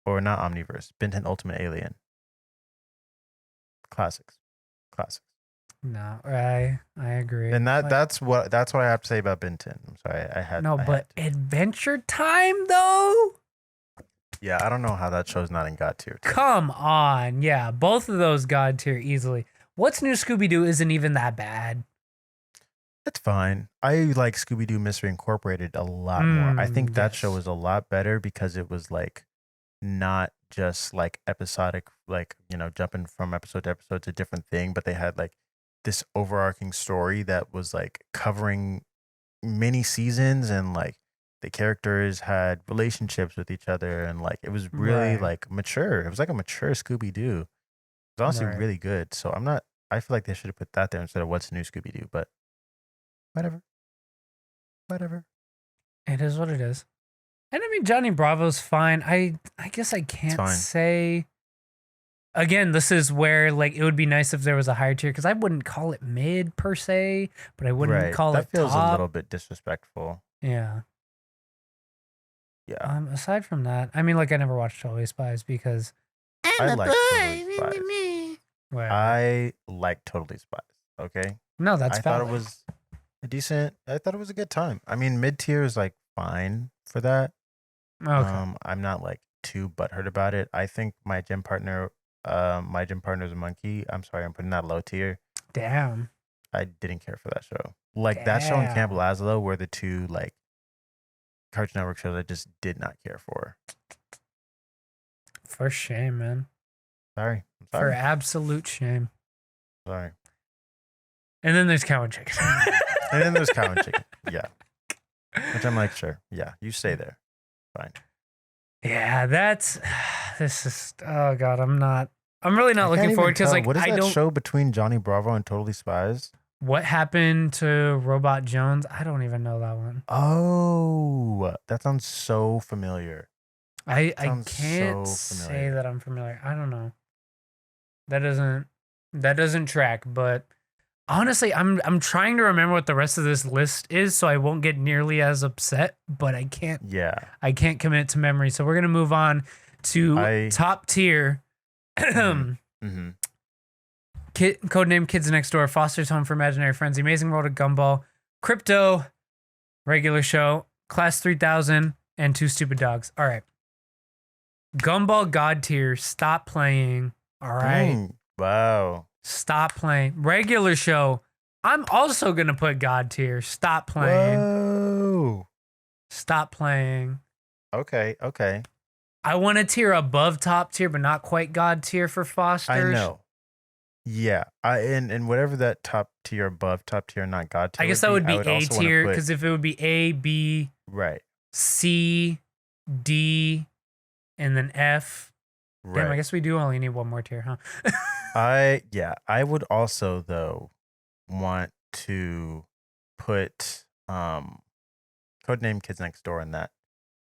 or not Omniverse, Ben 10 Ultimate Alien. Classics. No, I agree. And Like, that's what I have to say about Ben 10. I'm sorry, I had but to. Adventure Time though. Yeah, I don't know how that show's not in God tier. Come on, yeah, both of those god tier easily. What's New Scooby Doo isn't even that bad. It's fine. I like Scooby Doo Mystery Incorporated a lot more. I think that show Yes. was a lot better because it was like not just like episodic, like, jumping from episode to episode to a different thing, but they had like this overarching story that was like covering mini seasons, and like the characters had relationships with each other, and like it was really Right. like mature. It was like a mature Scooby Doo. It was honestly Right. really good. So I'm not. I feel like they should have put that there instead of What's New Scooby Doo. But whatever, whatever. It is what it is. And I mean, Johnny Bravo's fine. I guess I It's can't fine. say. Again, this is where like it would be nice if there was a higher tier because I wouldn't call it mid per se, but I wouldn't Right. call That it feels a top. little bit disrespectful. Yeah. Yeah. Aside from that, I mean, like I never watched Totally Spies because I like Totally Spies. whatever. I like Totally Spies. Okay. No, that's I thought valid. it was a decent. I thought it was a good time. I mean, mid tier is like fine for that. Okay. I'm not like too butthurt about it. I think my gym partner is a monkey. I'm sorry, I'm putting that low tier. Damn. I didn't care for that show. Like that show and Camp Damn. Lazlo were the two like Cartoon Network shows I just did not care for. For shame, man. Sorry. I'm For sorry. absolute shame. Sorry. And then there's Cow and Chicken. And then there's Cow and Chicken. Yeah. Which I'm like, sure. Yeah, you stay there. Fine. Yeah, that's this is oh god, I'm really not I can't looking even forward because tell. like What is I that don't show between Johnny Bravo and Totally Spies? what happened to Robot Jones? I don't even know that one. Oh, that sounds so familiar. I Sounds can't so say familiar. that I'm familiar. I don't know. That doesn't track, but honestly, I'm trying to remember what the rest of this list is so I won't get nearly as upset, but I can't commit to memory. So we're going to move on to top tier. Mm-hmm. Codename Kids Next Door, Foster's Home for Imaginary Friends, The Amazing World of Gumball, Crypto, Regular Show, Class 3000, and Two Stupid Dogs. All right. Gumball God tier, stop playing. All right. Wow. Stop playing. Regular Show, I'm also going to put God tier. Stop playing. Whoa. Stop playing. Okay. I want a tier above top tier, but not quite God tier for Foster's. I know. Yeah. And whatever that top tier, above top tier, not God tier. I guess that would be A also wanna tier put- because if it would be A, B, Right. C, D, and then F. Right. Damn, I guess we do only need one more tier, huh? I would also though want to put Codename Kids Next Door in that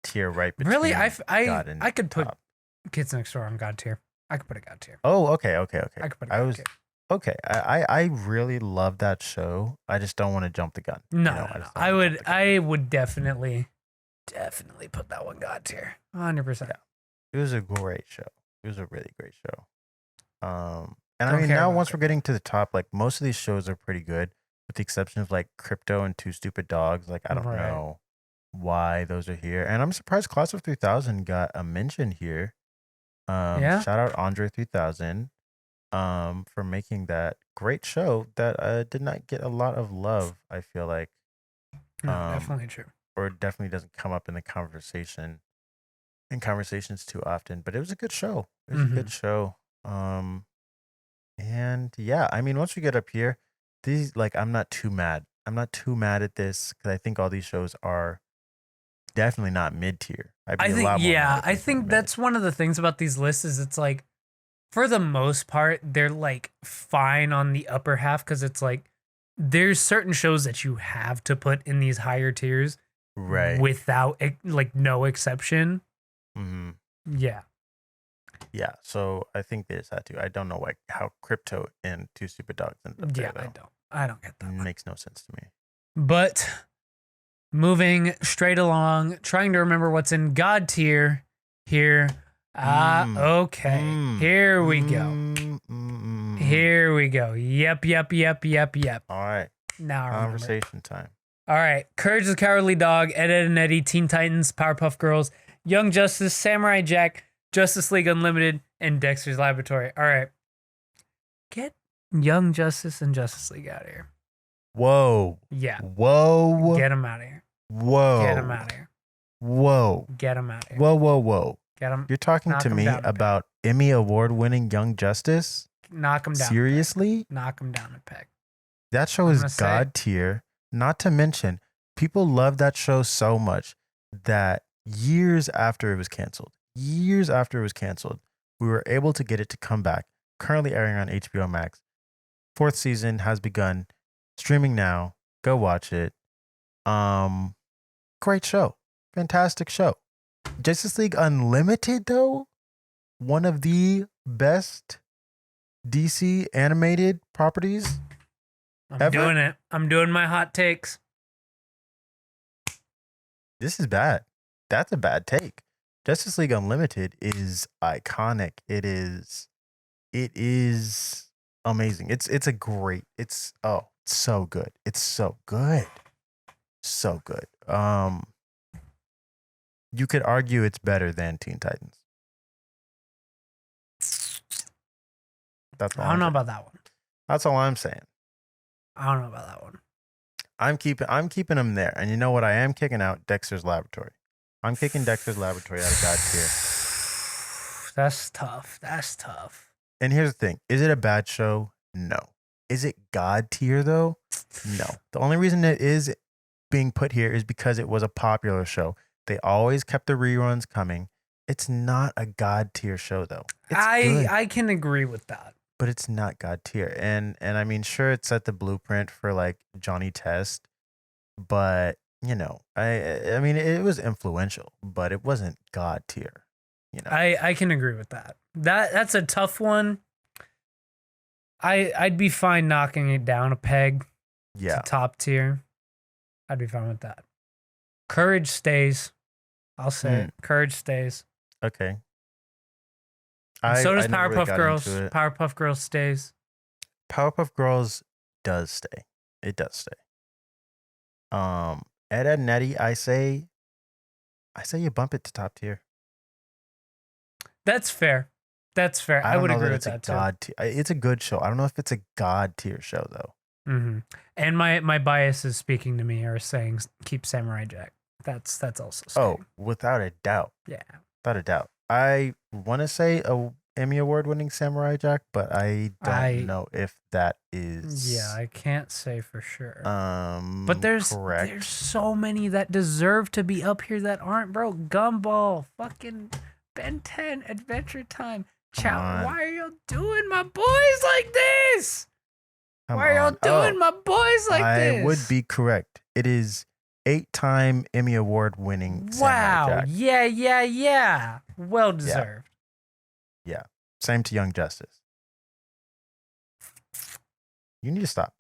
tier right between Really? God and I could put top. Kids Next Door on God tier. I could put a God tier. Oh, okay. I could put a I God was tier. okay. I really love that show. I just don't want to jump the gun. No, You know, no, no. just don't wanna jump the gun. I would definitely put that one God tier. 100%. Yeah. It was a great show. It was a really great show. And Don't I mean, care now about once it. we're getting to the top, like most of these shows are pretty good, with the exception of like Crypto and Two Stupid Dogs. Like I don't Right. know why those are here, and I'm surprised Class of 3000 got a mention here. Yeah. Shout out Andre 3000, for making that great show that did not get a lot of love. I feel like, No, definitely true. or it definitely doesn't come up in the conversations too often. But it was a good show. It was a good show. And yeah, I mean, once we get up here, these like I'm not too mad. I'm not too mad at this because I think all these shows are definitely not mid tier. I think that's one of the things about these lists is it's like, for the most part, they're like fine on the upper half because it's like there's certain shows that you have to put in these higher tiers, right without like no exception. Mm-hmm. Yeah. Yeah, so I think they just had to. I don't know how Crypto and Two Stupid Dogs ended up there, though. I don't get that. It makes no sense to me. But moving straight along, trying to remember what's in God tier here. Okay. Here we go. Here we go. Yep. All right. Now I remember. Conversation time. All right. Courage the Cowardly Dog, Ed, Edd and Eddie, Teen Titans, Powerpuff Girls, Young Justice, Samurai Jack, Justice League Unlimited, and Dexter's Laboratory. All right. Get Young Justice and Justice League out of here. Whoa. Yeah. Whoa. Get them out of here. Whoa. Get them out of here. Whoa. Get them out of here. Whoa. Get them. You're talking Knock to 'em me down a peg. about Emmy Award winning Young Justice? Knock them down. Seriously? Knock them down a peg. That show I'm is gonna say God tier. Not to mention, People loved that show so much that years after it was canceled, we were able to get it to come back. Currently airing on HBO Max. 4th season has begun. Streaming now. Go watch it. Great show. Fantastic show. Justice League Unlimited, though, one of the best DC animated properties I'm doing it. I'm doing my hot takes. This is bad. That's a bad take. Justice League Unlimited is iconic. It is amazing. It's so good. It's so good. So good. You could argue it's better than Teen Titans. That's all I don't know about that one. That's all I'm saying. I don't know about that one. I'm keeping them there. And you know what I am kicking out? Dexter's Laboratory. I'm kicking Dexter's Laboratory out of God tier. That's tough. That's tough. And here's the thing. Is it a bad show? No. Is it God tier though? No. The only reason it is being put here is because it was a popular show. They always kept the reruns coming. It's not a God tier show though. It's good, I can agree with that. but it's not God tier. And I mean, sure, it set the blueprint for like Johnny Test, but you know, I mean, it was influential, but it wasn't God tier. You know, I can agree with that. That's a tough one. I'd be fine knocking it down a peg yeah. to top tier. I'd be fine with that. Courage stays. I'll say it. Courage stays. Okay. So does I never really Powerpuff got Girls. into it. Powerpuff Girls stays. Powerpuff Girls does stay. It does stay. Ed, Ed and Eddie, I say you bump it to top tier. That's fair. That's fair. I don't would know agree with it's a that too. God tier. It's a good show. I don't know if it's a God tier show though. Mm-hmm. And my biases speaking to me are saying keep Samurai Jack. That's also staying. Oh, without a doubt. Yeah. Without a doubt. I want to say a Emmy Award winning Samurai Jack, but I don't know if that is. Yeah, I can't say for sure. But there's correct. so many that deserve to be up here that aren't, bro. Gumball, fucking Ben 10, Adventure Time. Chow, why are y'all doing my boys like this? Why are y'all doing my boys like this? I would be correct. It is 8-time Emmy Award winning Samurai Jack. Yeah. Well deserved. Yeah. Same to Young Justice. You need to stop.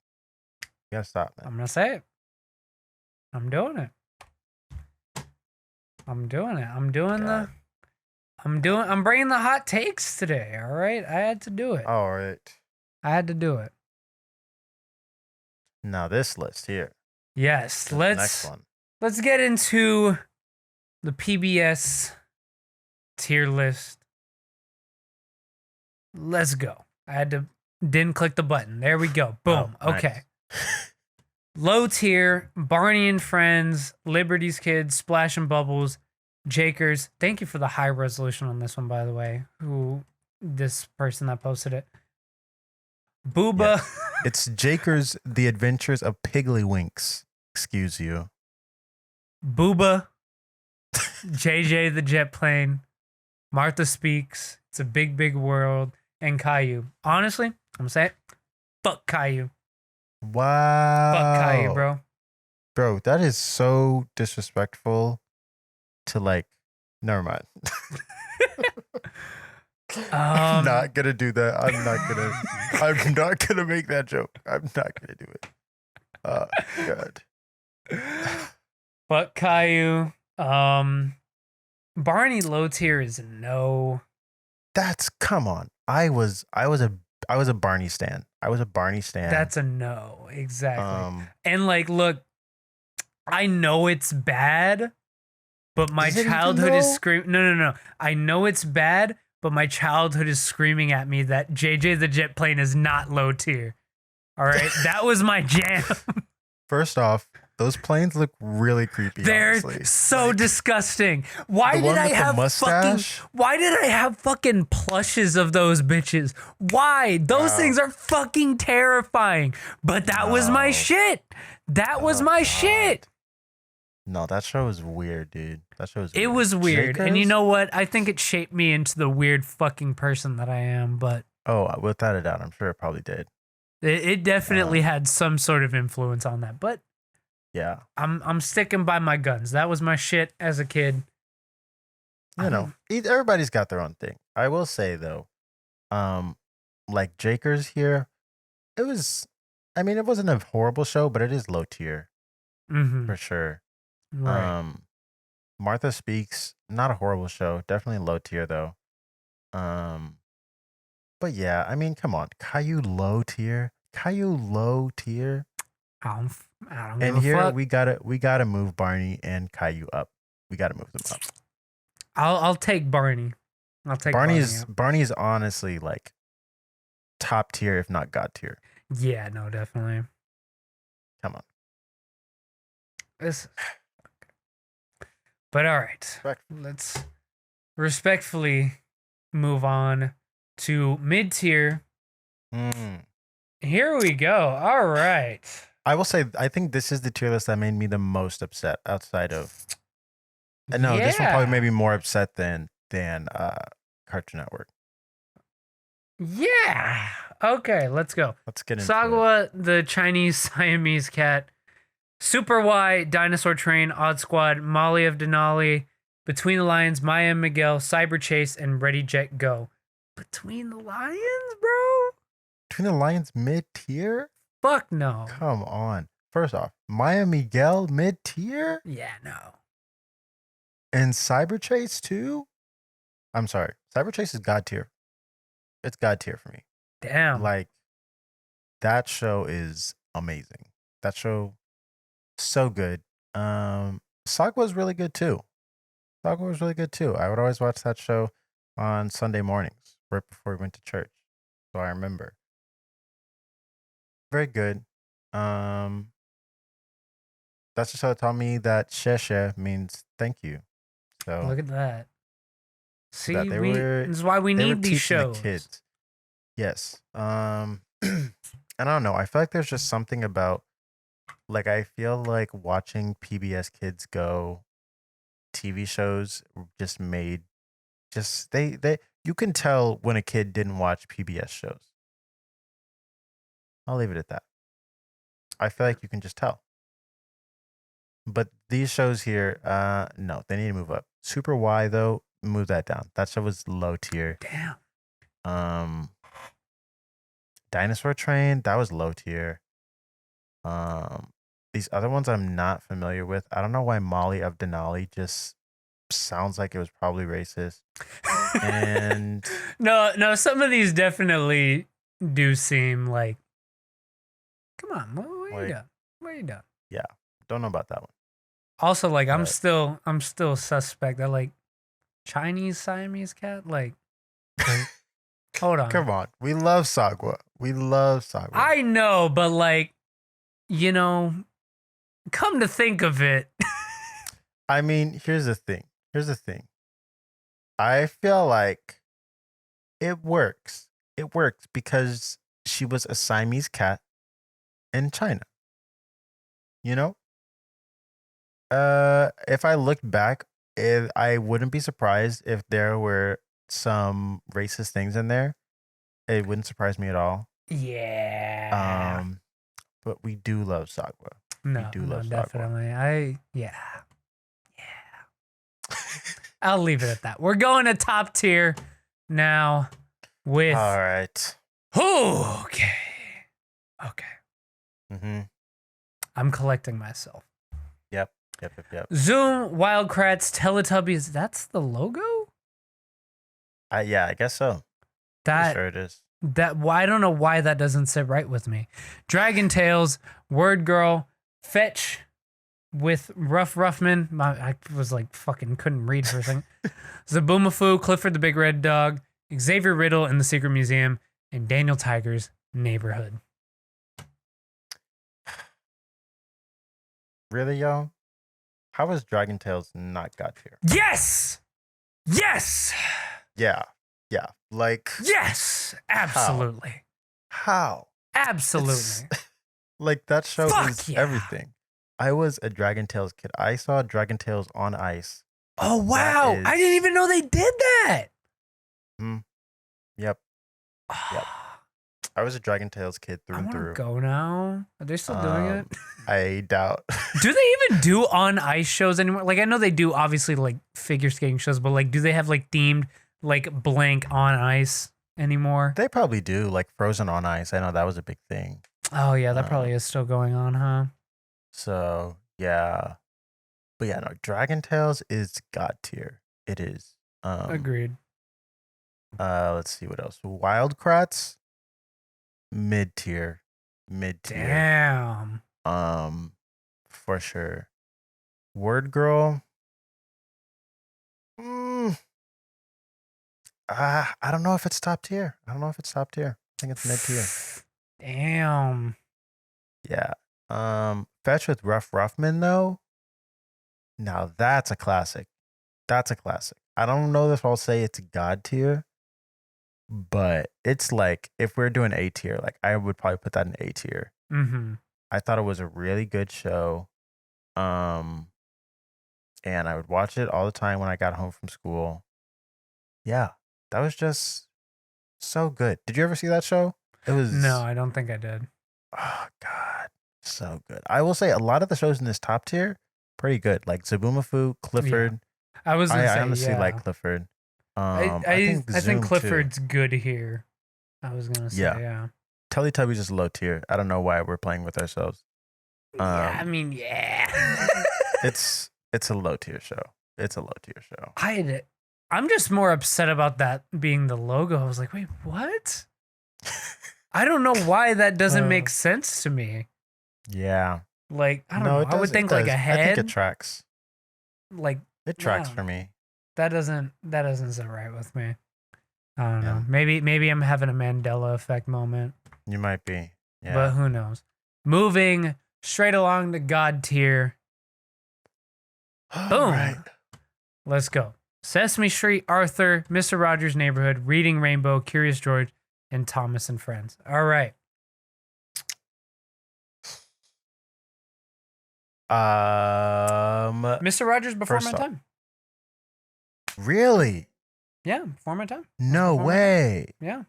You gotta stop, man. I'm gonna say it. I'm doing it. I'm bringing the hot takes today. All right. I had to do it. All right. I had to do it. Now this list here. Yes. Next one. Let's get into the PBS tier list. Let's go. Didn't click the button. There we go. Boom. Oh, okay. Low tier, Barney and Friends, Liberty's Kids, Splash and Bubbles, Jakers. Thank you for the high resolution on this one, by the way. This person that posted it. Booba. Yes. It's Jakers, The Adventures of Piggly-Winks. Excuse you. Booba. JJ the Jet Plane. Martha Speaks. It's a Big, Big World. And Caillou. Honestly, I'm going to say it. Fuck Caillou. Wow. Fuck Caillou, bro. Bro, that is so disrespectful to like, never mind. I'm not going to do that. I'm not going to make that joke. I'm not going to do it. God. Fuck Caillou. Barney low tier is no. Come on. I was a Barney stan. I was a Barney stan. That's a no. Exactly. And like, look, I know it's bad, but my childhood is screaming. No. I know it's bad, but my childhood is screaming at me that JJ the Jet Plane is not low tier. All right. That was my jam. First off, those planes look really creepy. They're honestly. so disgusting. Why did I have fucking plushes of those bitches? Why? Those things are fucking terrifying. But that was my shit. That was my shit. No, that show was weird, dude. That show was It weird. was weird. And you Jakers? know what? I think it shaped me into the weird fucking person that I am, but Oh, without a doubt, I'm sure it probably did. it definitely Um, had some sort of influence on that. But yeah. I'm sticking by my guns. That was my shit as a kid. You know, everybody's got their own thing. I will say though, like Jakers here, it was. I mean, it wasn't a horrible show, but it is low tier Mm-hmm. for sure. Right. Martha Speaks, not a horrible show, definitely low tier though. Um, but yeah, I mean, come on, Caillou low tier, Caillou low tier, I don't give and a here fuck. we gotta move Barney and Caillou up. We gotta move them up. I'll take Barney. I'll take Barney. Barney's honestly like top tier, if not god tier. Yeah, no, definitely. Come on. This. But all right, let's respectfully move on to mid tier. Mm. Here we go. All right. I will say, I think this is the tier list that made me the most upset outside of. No, this one probably made me more upset than Cartoon Network. Yeah. Okay, let's go. Let's get into it. Sagwa, the Chinese Siamese cat. Super Y, Dinosaur Train, Odd Squad, Molly of Denali, Between the Lions, Maya and Miguel, Cyber Chase, and Ready Jet Go. Between the Lions, bro? Between the Lions mid tier? Fuck no. Come on. First off, Maya Miguel mid tier? Yeah, no. And Cyber Chase too? I'm sorry. Cyber Chase is god tier. It's god tier for me. Damn. Like, that show is amazing. That show, so good. Saga was really good too. Saga was really good too. I would always watch that show on Sunday mornings, right before we went to church. So I remember. Very good. That's just how it taught me that sheshe means thank you. So Look at that. See, that they this is why we they were need these teaching the shows. kids. Yes. And I don't know. I feel like there's just something about, like, I feel like watching PBS Kids Go TV shows just made they you can tell when a kid didn't watch PBS shows. I'll leave it at that. I feel like you can just tell. But these shows here, no, they need to move up. Super Y though, move that down. That show was low tier. Damn. Dinosaur Train, that was low tier. These other ones I'm not familiar with. I don't know why Molly of Denali just sounds like it was probably racist. And no, some of these definitely do seem like. Come on, what are you doing? What are you doing? Yeah, don't know about that one. Also, like, I'm But- still suspect that, like, Chinese Siamese cat, like hold on. Come on, we love Sagwa. We love Sagwa. I know, but like, you know, come to think of it. I mean, here's the thing. I feel like it works. It works because she was a Siamese cat in China. You know? If I looked back, I wouldn't be surprised if there were some racist things in there. It wouldn't surprise me at all. Yeah. But we do love Sagwa. No, do love Sagwa. definitely. Yeah. I'll leave it at that. We're going to top tier now with. All right. Okay. Mm-hmm. I'm collecting myself. Yep. Zoom, Wildcrats, Teletubbies. That's the logo? Yeah, I guess so. That Sure it is. I don't know why that doesn't sit right with me. Dragon Tales, Word Girl, Fetch with Ruffman. I was like fucking couldn't read for a second. Zaboomafoo, Clifford the Big Red Dog, Xavier Riddle in the Secret Museum, and Daniel Tiger's Neighborhood. Really, yo? How is Dragon Tales not god tier? Yes! Yeah. Like, Yes! Absolutely. how? Absolutely. It's- like, that show Fuck is yeah. everything. I was a Dragon Tales kid. I saw Dragon Tales on Ice. Oh wow! I didn't even know they did that. Yep. Yep. I was a Dragon Tales kid through I and want to through. go now. Are they still doing it? I doubt. Do they even do on ice shows anymore? Like I know they do, obviously, like figure skating shows, but like, do they have like themed like blank on ice anymore? They probably do, like Frozen on Ice. I know that was a big thing. Oh yeah, that probably is still going on, huh? So yeah, but yeah, no, Dragon Tales is god tier. It is. Agreed. Let's see what else. Wild Kratts, mid tier. Damn. For sure. Word Girl. I don't know if it's top tier. I think it's mid tier. Damn. Yeah. Fetch with Rough Ruffman though. Now that's a classic. I don't know if I'll say it's god tier, but it's like if we're doing A tier, like I would probably put that in A tier. Mm-hmm. I thought it was a really good show. And I would watch it all the time when I got home from school. Yeah, that was just so good. Did you ever see that show? It was No, I don't think I did. Oh God, so good. I will say a lot of the shows in this top tier pretty good. Like Zaboomafoo, Clifford. I was gonna say, I honestly yeah. like Clifford. I think Zoom, Clifford's too. good here. I was gonna say, yeah. Teletubbies is low tier. I don't know why we're playing with ourselves. Yeah, I mean, yeah. it's a low tier show. I'm just more upset about that being the logo. I was like, wait, what? I don't know why that doesn't make sense to me. Yeah. Like, I don't know. I would think like a head. I think it tracks. Like it tracks for me. That doesn't sit right with me. I don't know. Maybe I'm having a Mandela effect moment. You might be. Yeah. But who knows? Moving straight along to God tier. Boom. Right. Let's go. Sesame Street, Arthur, Mr. Rogers' Neighborhood, Reading Rainbow, Curious George, and Thomas and Friends. All right. Mr. Rogers Before My Time. Really? Yeah, Before My Time. No way. Yeah.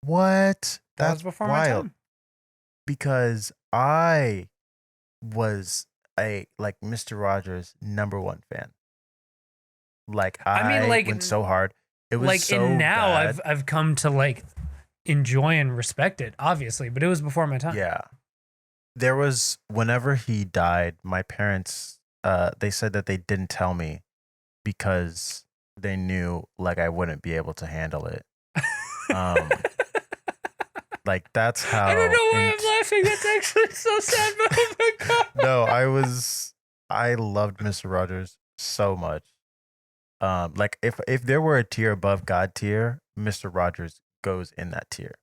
What? That's Before My Time. Because I was a Mr. Rogers #1 fan. Like I went so hard. It was so and now bad. I've come to enjoy and respect it, obviously, but it was before my time. Yeah. There was whenever he died, my parents they said that they didn't tell me because they knew I wouldn't be able to handle it. That's how I don't know why I'm laughing. That's actually so sad, but oh my God. No, I loved Mr. Rogers so much. If there were a tier above God tier, Mr. Rogers goes in that tier.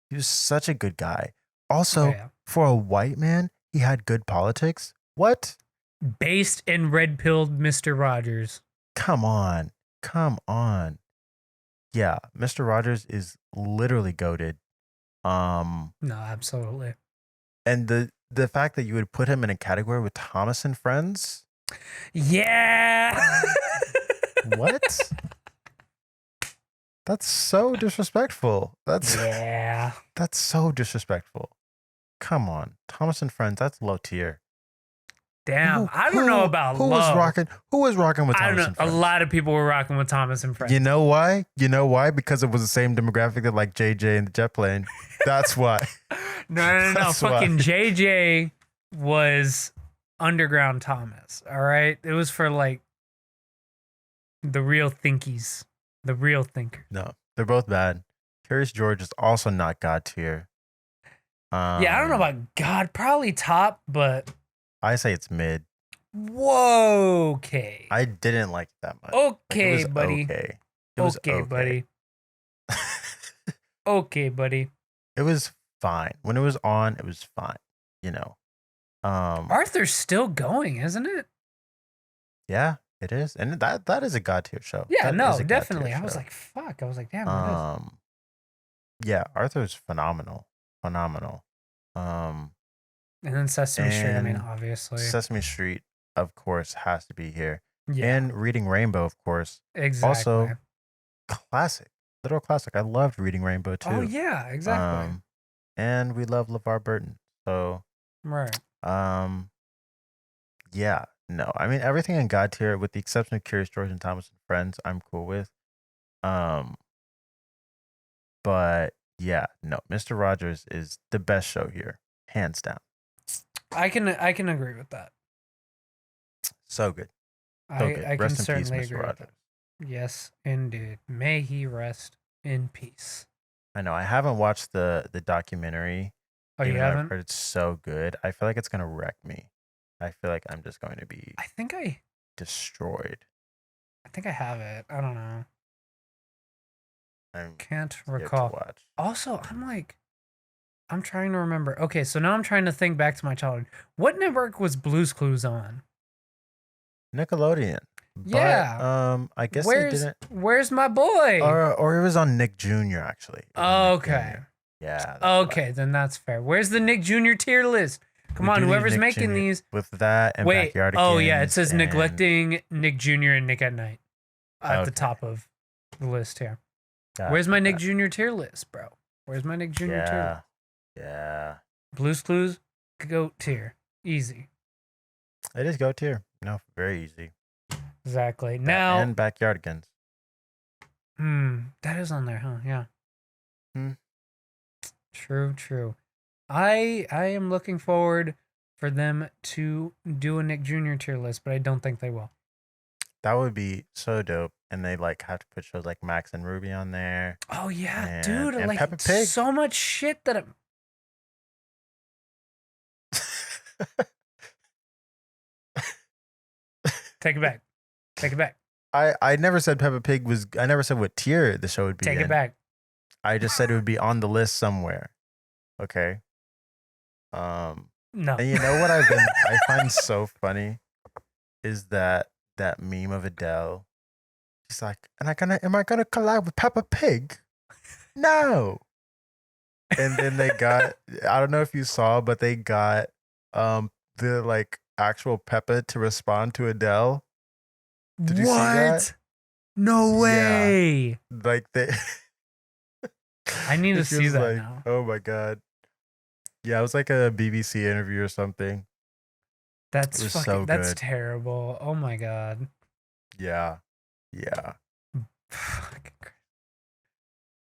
He was such a good guy. Also, for a white man, he had good politics. What? Based and red-pilled Mr. Rogers. Come on. Yeah, Mr. Rogers is literally goated. No, absolutely. And the fact that you would put him in a category with Thomas and Friends? Yeah. What? That's so disrespectful. That's so disrespectful. Come on. Thomas and Friends, that's low tier. Damn. I don't know about who low. Who was rocking with Thomas and Friends? A lot of people were rocking with Thomas and Friends. You know why? Because it was the same demographic that JJ and the jet plane. That's why. No. Fucking JJ was Underground Thomas. All right. It was for the real thinkies, the real thinker. No, they're both bad. Curious George is also not God tier. Yeah, I don't know about God. Probably top, but I say it's mid. Whoa. Okay. I didn't like it that much. Okay, buddy. Okay. It was okay, buddy. Okay, buddy. It was fine. When it was on, it was fine. Arthur's still going, isn't it? Yeah, it is. And that is a God tier show. Yeah, definitely. I was like, fuck. I was like, damn, it is. Yeah, Arthur's phenomenal. And then Sesame Street, I mean, And obviously. Sesame Street, of course, has to be here. Yeah, And Reading Rainbow, of course. exactly. Also, classic, literal classic. I loved Reading Rainbow too. Oh, yeah, exactly. And we love LeVar Burton. So, Right. yeah, no. I mean, everything in God tier, with the exception of Curious George and Thomas and Friends, I'm cool with. But yeah, no. Mr. Rogers is the best show here, hands down. I can agree with that. So good. So good. I can Rest in peace, certainly Mr. agree with Rogers. that. Yes, indeed. May he rest in peace. I know. I haven't watched the documentary. Oh, you even though I've haven't? heard it's so good. I feel like it's gonna wreck me. I feel like I'm just going to be I think I destroyed. have it. I don't know. I'm Can't scared to recall. watch. Also, I'm trying to remember. Okay, so now I'm trying to think back to my childhood. What network was Blue's Clues on? Nickelodeon. Yeah. But I guess they didn't. Where's my boy? Or it was on Nick Jr. actually. It was on Nick Okay. Jr. Yeah. that's Okay, then that's fair. Where's the Nick Jr. tier list? Come We on, do need whoever's Nick making Jr. these. with that and Wait. Backyardigans. Oh yeah, it says and- neglecting Nick Jr. and Nick at Night at the Okay. top of the list here. Gotcha, Where's my Nick gotcha. Jr. tier list, bro? Where's my Nick Jr. tier list? Yeah. Blue's Clues, goat tier, easy. It is go tier. No, very easy. Exactly. That Now, and Backyardigans. that is on there, huh? Yeah. Hmm. True. I am looking forward for them to do a Nick Jr. tier list, but I don't think they will. That would be so dope. And they like have to put shows like Max and Ruby on there. Oh yeah, And- dude! and Like Peppa Pig. so much shit that I'm. Take it back. Take it back. I never said Peppa Pig was. I never said what tier the show would be Take in. it back. I just said it would be on the list somewhere. Okay. No. And you know what I find so funny is that meme of Adele. She's like, am I gonna collab with Peppa Pig? No. And then they got, I don't know if you saw, but they got the like actual Peppa to respond to Adele. Did you see that? No Yeah. way. Like they I need to she see was that like, now. oh my God. Yeah, it was like a BBC interview or something. That's it was fucking. so That's good. terrible. Oh my god. Yeah. Fucking crazy.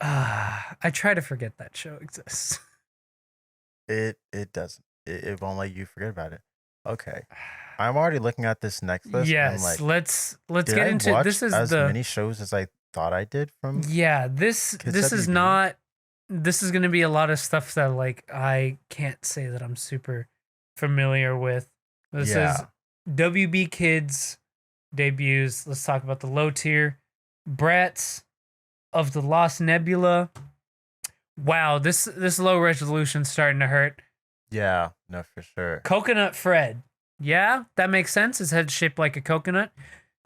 I try to forget that show exists. It doesn't. It won't let you forget about it. Okay. I'm already looking at this next list. And I'm Yes, like, let's did get I into watch this. Is as the many shows as I thought I did from yeah this Kids is WB? not. This is gonna be a lot of stuff that like I can't say that I'm super familiar with. This Yeah. is WB Kids debuts. Let's talk about the low tier. Brats of the Lost Nebula. Wow, this low resolution's starting to hurt. Yeah, no, for sure. Coconut Fred. Yeah, that makes sense. His head's shaped like a coconut.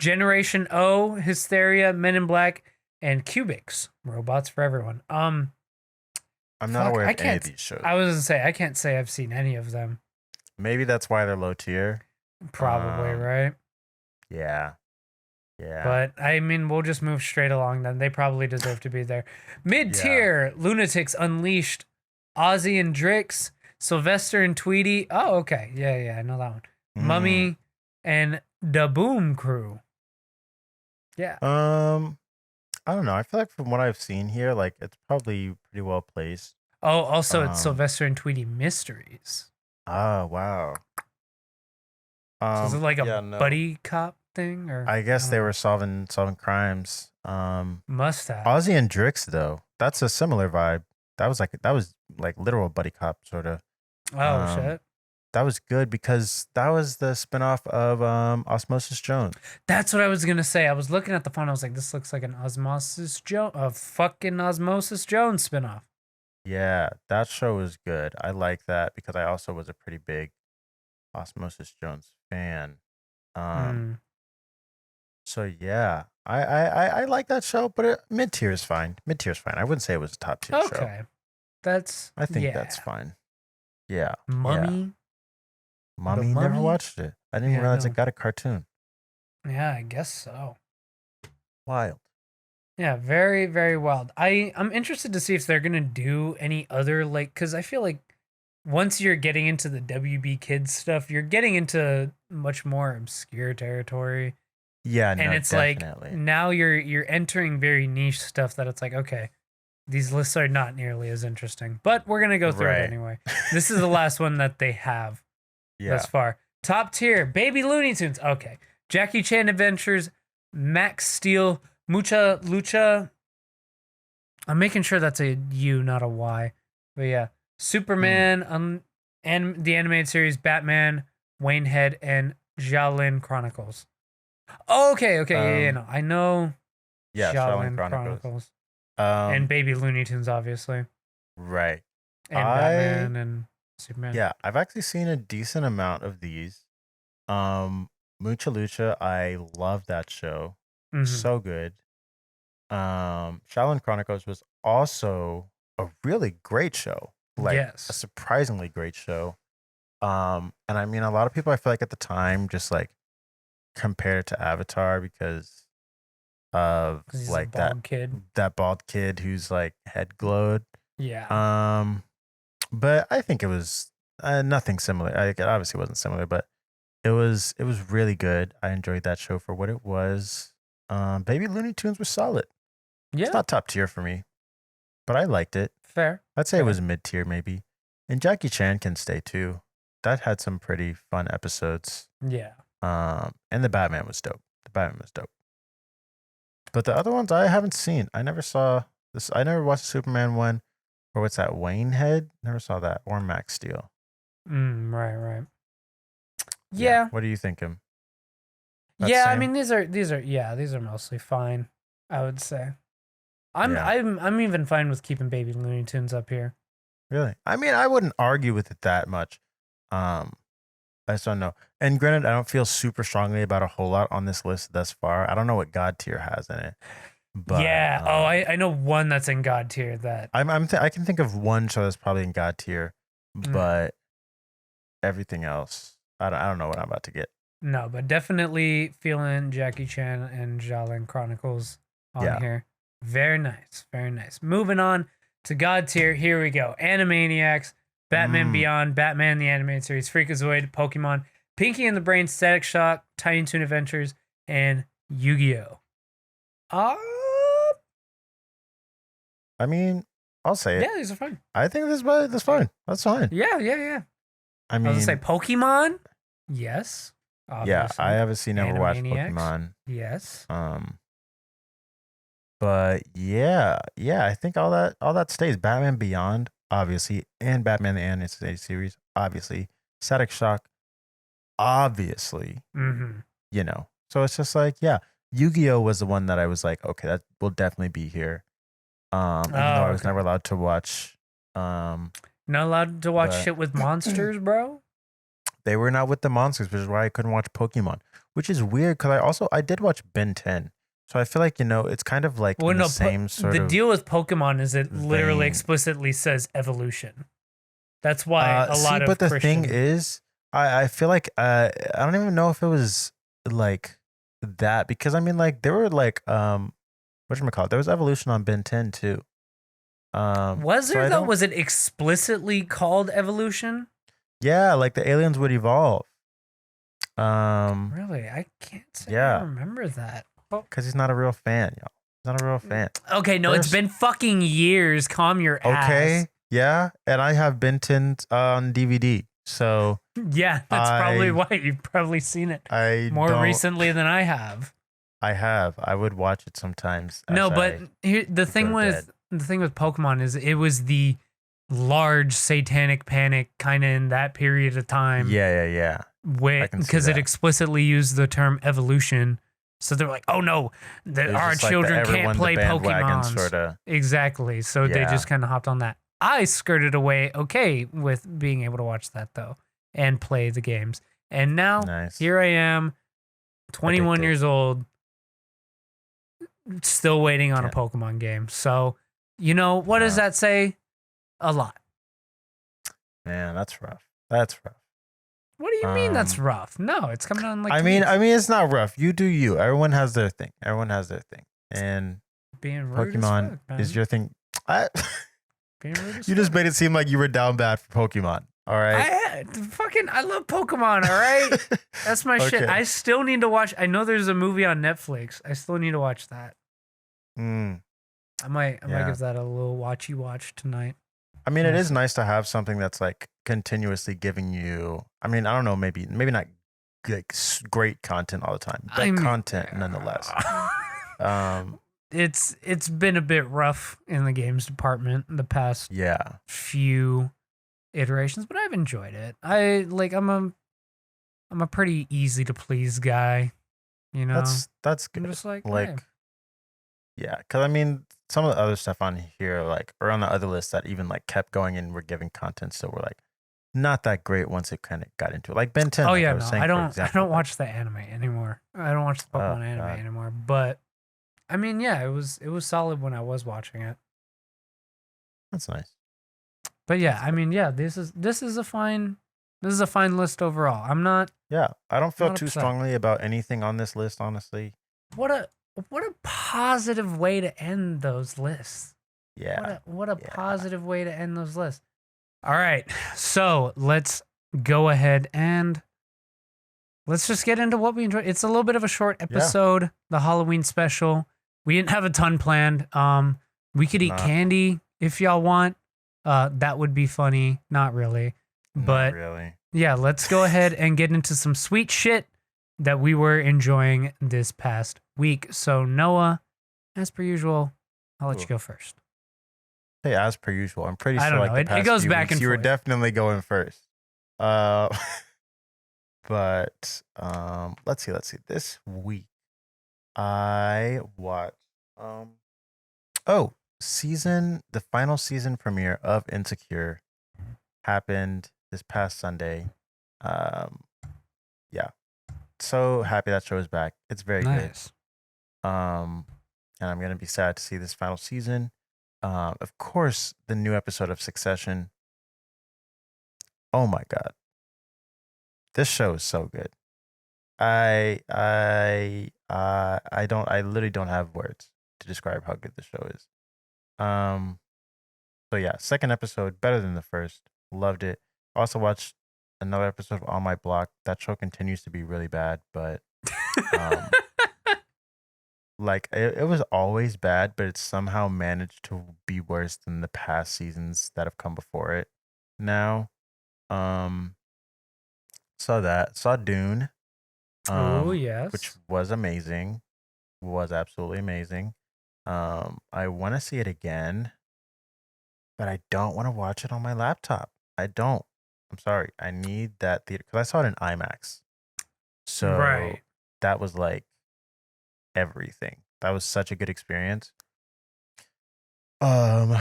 Generation O, Hysteria, Men in Black, and Cubics. Robots for everyone. I'm not fuck, aware I of any of can't- these shows. I was gonna say I can't say I've seen any of them. Maybe that's why they're low tier. Probably, right? Yeah. Yeah. But I mean, we'll just move straight along then. They probably deserve to be there. Mid tier, Lunatics Unleashed, Ozzy and Drix, Sylvester and Tweety. Oh, okay. Yeah, I know that one. Mummy and Da Boom Crew. Yeah. I don't know. I feel like from what I've seen here, like it's probably pretty well placed. Oh, also it's Um, Sylvester and Tweety Mysteries. Oh wow. So is it like a yeah, no. buddy cop thing, or I guess don't they know. were solving crimes. Must have. Ozzy and Drix though, that's a similar vibe. That was like literal buddy cop sort of. Oh shit. That was good because that was the spinoff of Osmosis Jones. That's what I was gonna say. I was looking at the font. I was like, this looks like an Osmosis Jones, a fucking Osmosis Jones spinoff. Yeah, that show was good. I like that because I also was a pretty big Osmosis Jones fan. So yeah, I like that show, but mid tier is fine. Mid tier is fine. I wouldn't say it was a top tier show. Okay, that's I think yeah. that's fine. Yeah. Mummy Mommy never Mummy? watched it. I didn't Yeah, realize no. it got a cartoon. Yeah, I guess so. Wild. Yeah, very, very wild. I'm interested to see if they're gonna do any other because I feel like once you're getting into the WB Kids stuff, you're getting into much more obscure territory, Yeah, and no, it's definitely. like now you're entering very niche stuff that it's like okay, these lists are not nearly as interesting, but we're gonna go through it Right. anyway. This is the last one that they have Yeah. thus far. Top tier, Baby Looney Tunes. Okay, Jackie Chan Adventures, Max Steel. Mucha Lucha. I'm making sure that's a U, not a Y. But yeah. Superman, and the animated series Batman, Wayne Head, and Shaolin Chronicles. Oh, okay, yeah, no. I know Yeah, Shaolin Shaolin Chronicles. Chronicles. And Baby Looney Tunes, obviously. Right. And Batman and Superman. Yeah, I've actually seen a decent amount of these. Mucha Lucha, I love that show. Mhm. So good. Shaolin Chronicles was also a really great show. Like a Yes. surprisingly great show. And I mean a lot of people I feel like at the time just like compared it to Avatar because of 'Cause he's like a bald kid. that bald kid whose like head glowed. Yeah. But I think it was nothing similar. It obviously wasn't similar, but it was really good. I enjoyed that show for what it was. Baby Looney Tunes was solid. Yeah. It's not top tier for me, but I liked it. Fair. I'd say it was mid tier maybe. And Jackie Chan can stay too. That had some pretty fun episodes. Yeah. And the Batman was dope. But the other ones I haven't seen. I never saw this. I never watched the Superman one. Or what's that? Wayne Head? Never saw that. Or Max Steel. Right. Yeah. What do you think, him? Yeah, I mean these are mostly fine, I would say. I'm even fine with keeping Baby Looney Tunes up here. Really? I mean, I wouldn't argue with it that much. I just don't know. And granted, I don't feel super strongly about a whole lot on this list thus far. I don't know what God tier has in it. But, yeah. I know one that's in God tier that I can think of one show that's probably in God tier, but everything else, I don't know what I'm about to get. No, but definitely feeling Jackie Chan and Shaolin Chronicles on here. Very nice. Very nice. Moving on to God tier. Here we go. Animaniacs, Batman Beyond, Batman the Animated Series, Freakazoid, Pokemon, Pinky and the Brain, Static Shock, Tiny Toon Adventures, and Yu-Gi-Oh! I mean, I'll say it. Yeah, these are fine. I think that's fine. That's fine. Yeah. I mean, I was gonna say Pokemon. Yes. Obviously. Yeah, I obviously never watched Animaniacs. Pokemon. Yes. But yeah, I think all that stays. Batman Beyond, obviously, and Batman the Animated Series, obviously. Static Shock, obviously. You know, so it's just like, yeah, Yu-Gi-Oh was the one that I was like, okay, that will definitely be here. Even though I was never allowed to watch. Not allowed to watch shit with monsters, bro. They were not with the monsters, which is why I couldn't watch Pokemon, which is weird because I did watch Ben 10. So I feel like, it's kind of like the same sort of. The deal with Pokemon is it literally explicitly says evolution. That's why a lot of But the thing is, I feel like I don't even know if it was like that because I mean like there were like whatchamacallit, there was evolution on Ben 10 too. Was there though? Was it explicitly called evolution? Yeah, like the aliens would evolve. Really? I can't say I remember that. Because he's not a real fan, y'all. He's not a real fan. Okay, no, it's been fucking years. Calm your ass. Okay, yeah. And I have Ben 10 on DVD. So yeah, that's probably why you've probably seen it more recently than I have. I have. I would watch it sometimes. No, but the thing with Pokemon is it was the large satanic panic kind of in that period of time. Yeah. Because it explicitly used the term evolution. So they're like, oh no, our children can't play Pokemon. Sorta. Exactly. So they just kind of hopped on that. I skirted away okay with being able to watch that though and play the games. And now here I am, 21 years old, still waiting on a Pokemon game. So, what does that say? A lot. Man, that's rough. What do you mean that's Um, rough? No, it's coming on like I 2 mean, weeks. it's not rough. You do you. Everyone has their thing. Everyone has their thing. And Being rude as Pokemon fuck, is man. your thing. I, Being rude as you just fuck. made it seem like you were down bad for Pokemon. All right. I love Pokemon, all right? That's my shit. Okay. I still need to watch. I know there's a movie on Netflix. I still need to watch that. Mm, I might yeah. give that a little watchy watch tonight. I mean, it We'll is see. nice to have something that's like continuously giving you. I mean, I don't know, maybe not like great content all the time, I but mean, content nonetheless. yeah. Um, It's been a bit rough in the games department the past yeah, few iterations, but I've enjoyed it. I'm a pretty easy to please guy, you know. that's I'm good. just like, hey, Like, yeah, because I mean, some of the other stuff on here, like, or on the other list that even like kept going and were giving content, still were like not that great once it kind of got into it. Like Ben 10, oh like yeah, I was no, saying, for I example, don't like, watch the anime anymore. I don't watch the oh Pokemon anime god, anymore. But I mean, yeah, it was solid when I was watching it. that's nice. But yeah, That's I good. mean, yeah, this is a fine list overall. Yeah, I don't I'm feel not too upset. strongly about anything on this list, honestly. What a what a positive way to end those lists. What Yeah, a yeah, positive way to end those lists. All right. So, let's go ahead and let's just get into what we enjoy. It's a little bit of a short yeah. episode, the Halloween special. We didn't have a ton planned. We could eat Not, candy if y'all want. That would be funny. Not really. not But really. yeah, let's go ahead and get into some sweet shit that we were enjoying this past week. So, Noah, as per usual, I'll let you Ooh. go first. Hey, as per usual, I'm pretty I sure don't like know. the It past goes few back weeks and you were forth. definitely going first. Uh, but let's see. This week I watched um oh the final season premiere of Insecure happened this past Sunday. Um, yeah, so happy that show is back. It's very good. Nice. Um, and I'm gonna be sad to see this final season. Of course, the new episode of Succession. Oh my god, this show is so good. I literally don't have words to describe how good the show is. Um, so yeah, second episode better than the first. Loved it. Also watched another episode of On My Block. That show continues to be really bad, but um, like it was always bad, but it's somehow managed to be worse than the past seasons that have come before it. Now, um, saw Dune, Oh, which yes. was amazing, was absolutely amazing. I want to see it again, but I don't want to watch it on my laptop. I don't. I'm sorry. I need that theater because I saw it in IMAX. So Right. that was like everything. That was such a good experience. I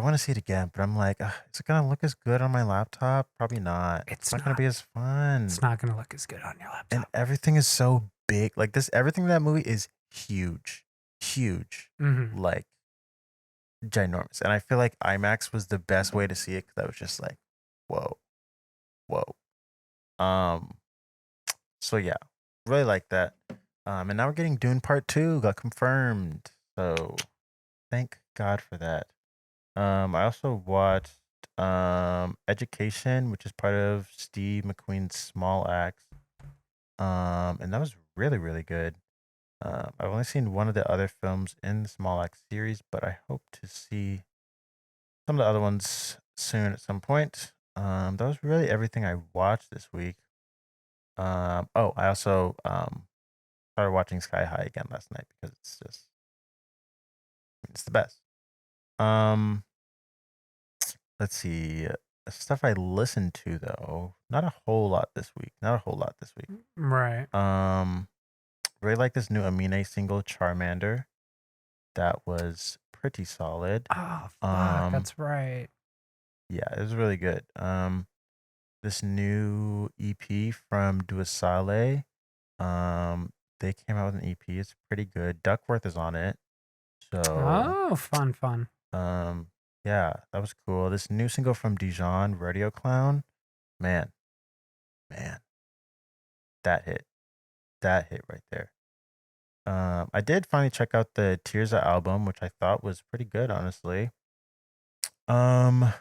want to see it again, but I'm like, is it gonna look as good on my laptop? Probably not. It's It's not gonna not. be as It's fun. not going to look as good on your And laptop. everything is so big. Like this, everything in that movie is huge, huge, Mm-hmm. like ginormous. And I feel like IMAX was the best way to see it because I was just like, whoa, whoa. Um, so yeah, really like that. And now we're getting Dune Part 2, got confirmed. So thank God for that. I also watched Education, which is part of Steve McQueen's Small Axe. And that was really, really good. I've only seen one of the other films in the Small Axe series, but I hope to see some of the other ones soon at some point. That was really everything I watched this week. Oh, I also started watching Sky High again last night because it's the best. Um, let's see. Stuff I listened to though, not a whole lot this week. Not a whole lot this week. Right. Um, really like this new Amine single, Charmander. That was pretty solid. Oh, fuck. Um, That's right. yeah, it was really good. This new EP from Duasale. They came out with an EP. It's pretty good. Duckworth is on it. So, Oh, fun, fun. um, yeah, that was cool. This new single from Dijon, Radio Clown. Man, man, that hit. That hit right there. I did finally check out the Tirza album, which I thought was pretty good, honestly. Um,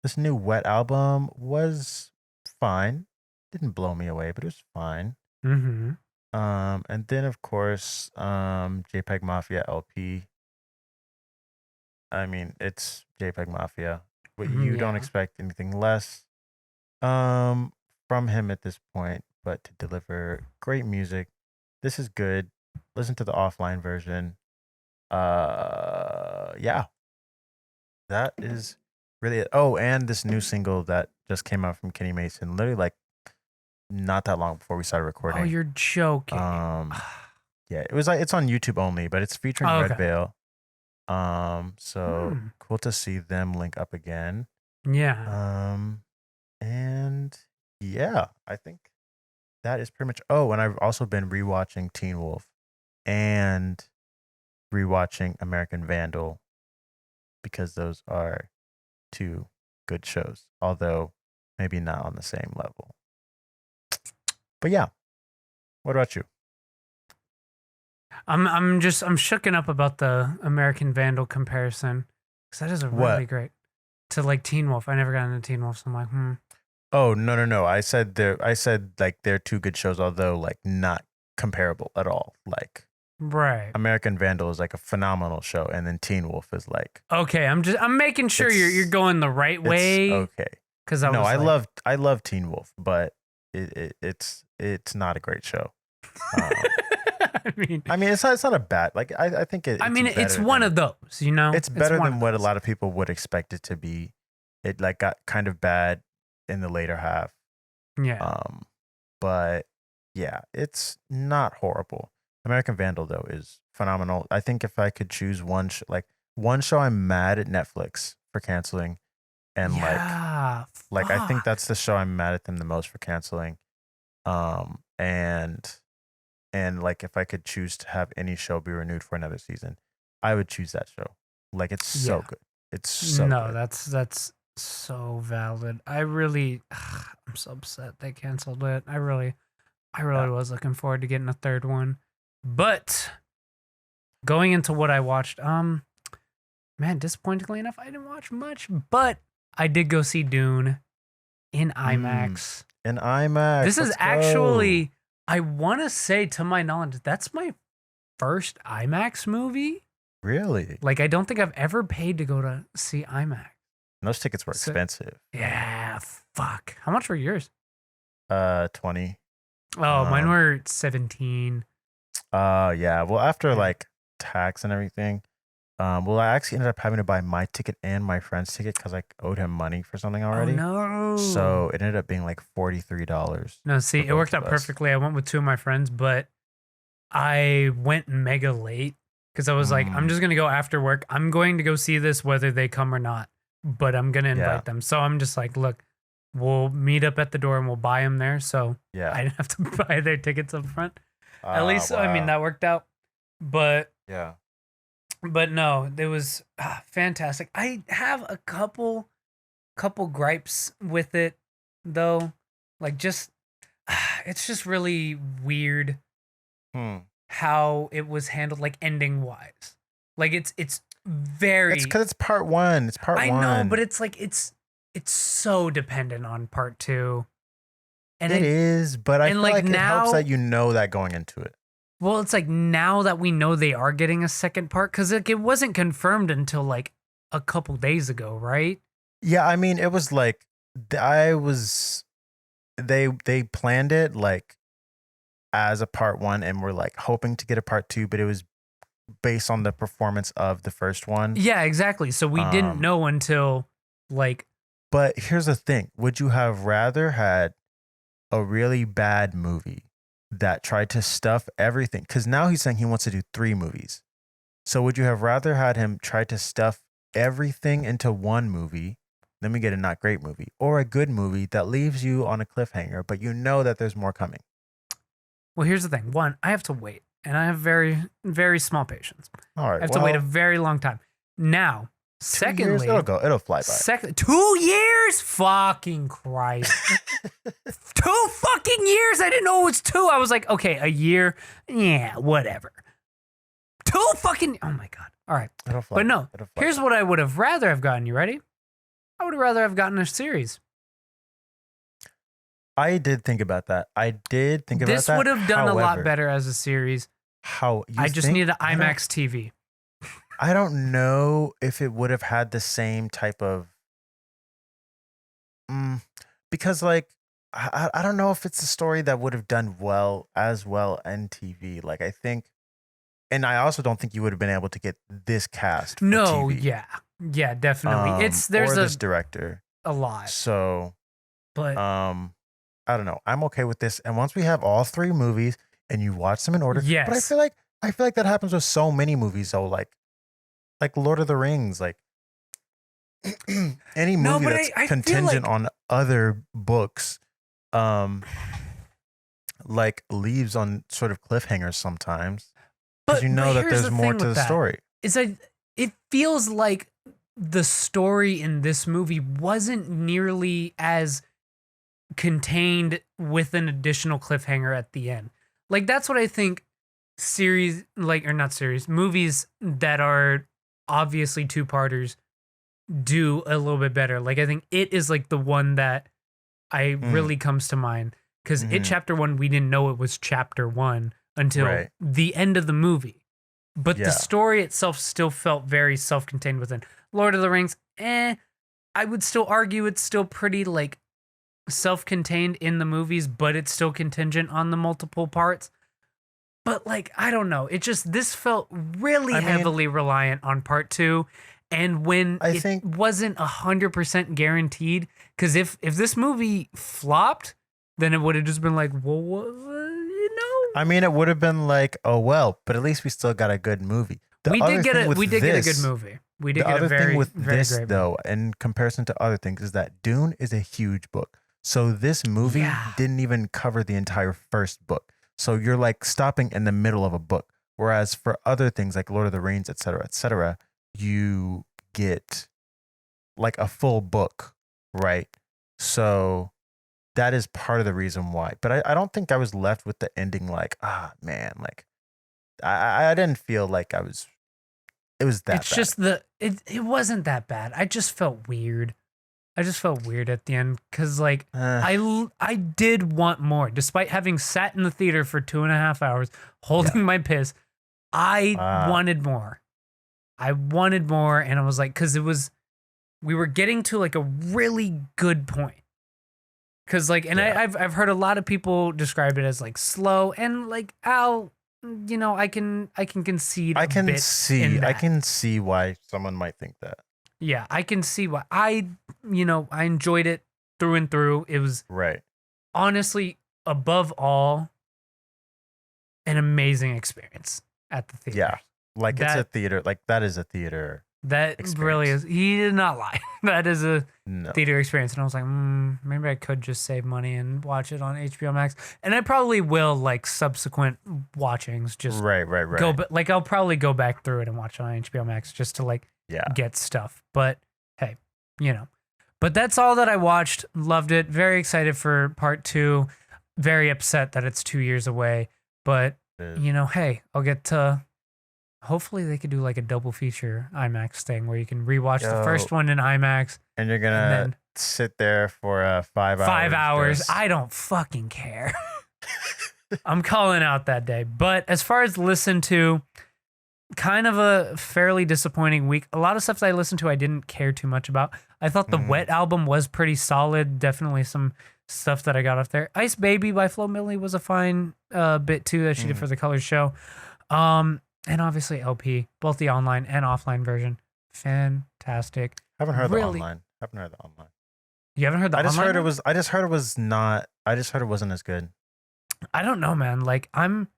this new Wet album was fine. Didn't blow me away, but it was fine. Mm-hmm. And then of course, JPEG Mafia LP. I mean, it's JPEG Mafia. But you don't Yeah. expect anything less um from him at this point, but to deliver great music. This is good. Listen to the offline version. Yeah, that is really it. Oh, and this new single that just came out from Kenny Mason, literally like not that long before we started Oh, recording. you're joking. Yeah, it was like it's on YouTube only, but it's featuring Oh, Red okay. Veil. So Hmm. cool to see them link up again. Yeah. And yeah, I think that is pretty much. Oh, and I've also been rewatching Teen Wolf and rewatching American Vandal because those are two good shows, although maybe not on the same level. But yeah, what about you? I'm shooken up about the American Vandal comparison because that is a What? really great to like Teen Wolf. I never got into Teen Wolf, so I'm like, Oh, no. I said like they're two good shows, although like not comparable at all. Like right. American Vandal is like a phenomenal show, and then Teen Wolf is like Okay, I'm making sure you're it's going the right it's way okay. because I No, was like, I love Teen Wolf, but it's not a great show. Um, I mean, it's not a bad like I think I it's mean, it's better one than of those, you know. it's better one than of what a those. lot of people would expect it to be. It like got kind of bad in the later half. Yeah, But yeah, it's not horrible. American Vandal though is phenomenal. I think if I could choose one show I'm mad at Netflix for canceling, and yeah. like I think Fuck. that's the show I'm mad at them the most for canceling. Um and and like if I could choose to have any show be renewed for another season, I would choose that show. Like it's so Yeah. good. It's so No, good. that's so valid. I really, I'm so upset they canceled it. I Yeah. really was looking forward to getting a third one, but going into what I watched, man, disappointingly enough, I didn't watch much, but I did go see Dune in Mm, IMAX. in IMAX. This is Let's go. actually, I want to say, to my knowledge, that's my first IMAX movie. Really? Like, I don't think I've ever paid to go to see IMAX. And those tickets were So, expensive. yeah, fuck. How much were yours? 20. Oh, mine Um, were 17. yeah. Well, after Yeah. like tax and everything, well, I actually ended up having to buy my ticket and my friend's ticket because I owed him money for something Oh, already. no. So it ended up being like $43. No, see, for it both worked of out us. perfectly. I went with two of my friends, but I went mega late because I was like, I'm Mm, just going to go after work. I'm going to go see this whether they come or not, but I'm going to invite yeah. them. So I'm just like, look, we'll meet up at the door and we'll buy them there. So Yeah. I didn't have to buy their tickets up front. At least, I mean, Wow. that worked out. But Yeah. no, it was fantastic. I have a couple gripes with it though. Like just it's just really weird Hmm. how it was handled, like ending wise. Like it's very It's because it's part one. It's part I one. know, but it's like it's so dependent on part two. And It is, but I and feel like like it helps now that you know that going into it. well, it's like now that we know they are getting a second part, because like it wasn't confirmed until like a couple days ago, right? Yeah, I mean, it was like I was they planned it like as a part one and we're like hoping to get a part two, but it was based on the performance of the first one. Yeah, exactly. So we didn't Um, know until like but here's the thing. Would you have rather had a really bad movie that tried to stuff everything? Because now he's saying he wants to do 3 movies. So would you have rather had him try to stuff everything into one movie, then we get a not great movie, or a good movie that leaves you on a cliffhanger, but you know that there's more coming? well, here's the thing. One, I have to wait, and I have very, very small patience. All I right. have to wait a very long time. Now, Secondly, it'll fly by. 2 years? Fucking Christ. 2 fucking years? I didn't know it was 2. I was like, okay, a year. Yeah, whatever. 2 fucking, oh my God. All right. But no, here's what I would have rather have gotten. You ready? I would have rather have gotten a series. I did think about that. This would have done a lot better as a series. I just needed an IMAX TV. I don't know if it would have had the same type of because like I don't know if it's a story that would have done as well in TV. Like I think, and I also don't think you would have been able to get this cast. No, TV. yeah, definitely. There's this director a lot. So, but I don't know. I'm okay with this. And once we have all 3 movies and you watch them in order, yes. But I feel like that happens with so many movies. So like Lord of the Rings, like any movie that's contingent on other books, like leaves on sort of cliffhangers sometimes, because you know that there's more to the story. It feels like the story in this movie wasn't nearly as contained with an additional cliffhanger at the end. Like that's what I think movies that are obviously 2-parters do a little bit better. Like I think It is like the one that I really comes to mind, because It Chapter 1, we didn't know it was Chapter 1 until the end of the movie. But the story itself still felt very self-contained within. Lord of the Rings, I would still argue it's still pretty like self-contained in the movies, but it's still contingent on the multiple parts. But like, I don't know. This felt really heavily reliant on part 2. And when I think wasn't 100% guaranteed, because if this movie flopped, then it would have just been like, well, you know. I mean, it would have been like, oh well, but at least we still got a good movie. We did get a good movie. We did get a very, thing with very this great though, in comparison to other things, is that Dune is a huge book. So this movie didn't even cover the entire first book. So you're like stopping in the middle of a book. Whereas for other things like Lord of the Rings, et cetera, you get like a full book, right? So that is part of the reason why. But I don't think I was left with the ending like, man, like I didn't feel like it was that bad. It's just it wasn't that bad. I just felt weird. I just felt weird at the end because like I did want more. Despite having sat in the theater for 2.5 hours holding my piss, I wanted more. I wanted more, and I was like, because we were getting to like a really good point. Because like, and I've heard a lot of people describe it as like slow, and like I can concede. I can see why someone might think that. Yeah, I can see why. I enjoyed it through and through. It was honestly, above all, an amazing experience at the theater. Yeah, like it's a theater. Like that is a theater. That experience. Really is. He did not lie. That is a theater experience. And I was like, maybe I could just save money and watch it on HBO Max. And I probably will, like subsequent watchings, just go. But like, I'll probably go back through it and watch it on HBO Max just to like get stuff. But hey, But that's all that I watched. Loved it. Very excited for part 2. Very upset that it's 2 years away. But hey, I'll get to. Hopefully they could do like a double feature IMAX thing where you can rewatch the first one in IMAX. And you're going to sit there for 5 hours. 5 hours. I don't fucking care. I'm calling out that day. But as far as listen to, kind of a fairly disappointing week. A lot of stuff that I listened to I didn't care too much about. I thought the Wet album was pretty solid. Definitely some stuff that I got off there. Ice Baby by Flo Milli was a fine bit too that she did for the Colors show. And obviously LP, both the online and offline version. Fantastic. Haven't heard the online. You haven't heard the online? I just heard it was not. I just heard it wasn't as good. I don't know, man. Like I'm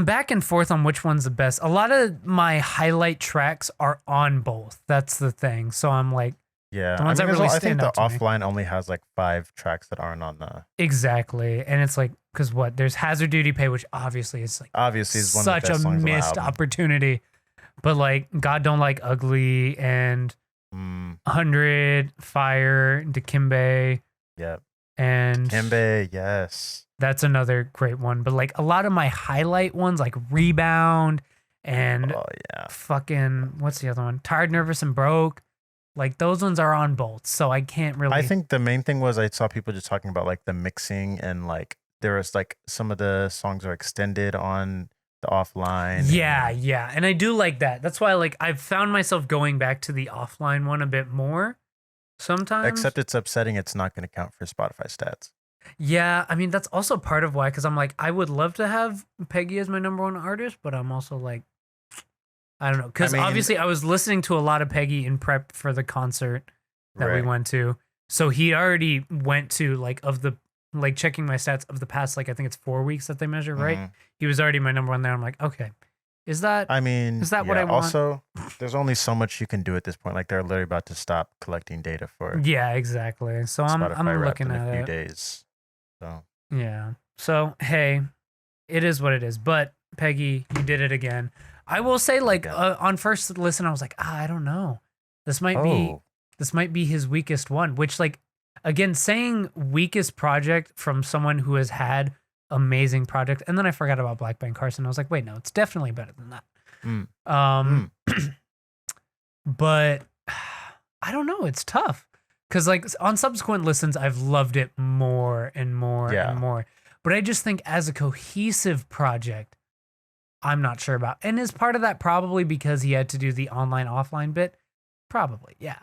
back and forth on which one's the best. A lot of my highlight tracks are on both. That's the thing. So I'm like, yeah. The ones that really stand out to me. I think the offline only has like 5 tracks that aren't on the. Exactly, and it's like because there's Hazard Duty Pay, which obviously is like is one such of the best a missed opportunity. But like God Don't Like Ugly and 100 Fire, Dikembe. Yep. And Kimbe, yes. that's another great one. But like a lot of my highlight ones, like Rebound and fucking, what's the other one? Tired, Nervous, and Broke. Like those ones are on both. So I can't really. I think the main thing was I saw people just talking about like the mixing and like there was like some of the songs are extended on the offline. Yeah, yeah. And I do like that. That's why like I've found myself going back to the offline one a bit more sometimes. Except it's upsetting it's not going to count for Spotify stats. Yeah, I mean that's also part of why, because I'm like I would love to have Peggy as my number one artist, but I'm also like I don't know, because obviously I was listening to a lot of Peggy in prep for the concert that we went to, so he already went to like of the like checking my stats of the past like I think it's 4 weeks that they measure, right? He was already my number one there. I'm like, okay, is that what I want? Also, there's only so much you can do at this point. Like they're literally about to stop collecting data for exactly. So I'm looking at a few days. So yeah. So hey, it is what it is. But Peggy, you did it again. I will say, like on first listen, I was like, I don't know. This might be his weakest one. Which, like, again, saying weakest project from someone who has had amazing project, and then I forgot about Black Band Carson. I was like, wait, no, it's definitely better than that. But I don't know. It's tough. Because like on subsequent listens, I've loved it more and more and more. But I just think as a cohesive project, I'm not sure about. And is part of that probably because he had to do the online offline bit? Probably, yeah.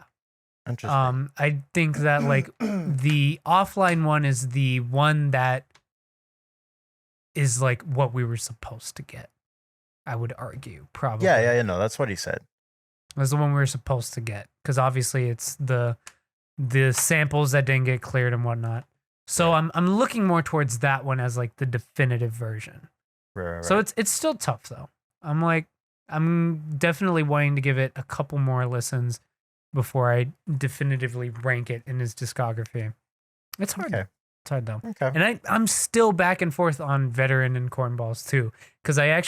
Interesting. I think that like the offline one is the one that is like what we were supposed to get. I would argue, probably. Yeah, no, that's what he said. That's the one we were supposed to get. Because obviously it's the samples that didn't get cleared and whatnot. So I'm looking more towards that one as like the definitive version. Right. So it's still tough though. I'm definitely wanting to give it a couple more listens before I definitively rank it in his discography. It's hard. Okay. It's hard though. Okay. And I'm still back and forth on Veteran and Cornballs too, because I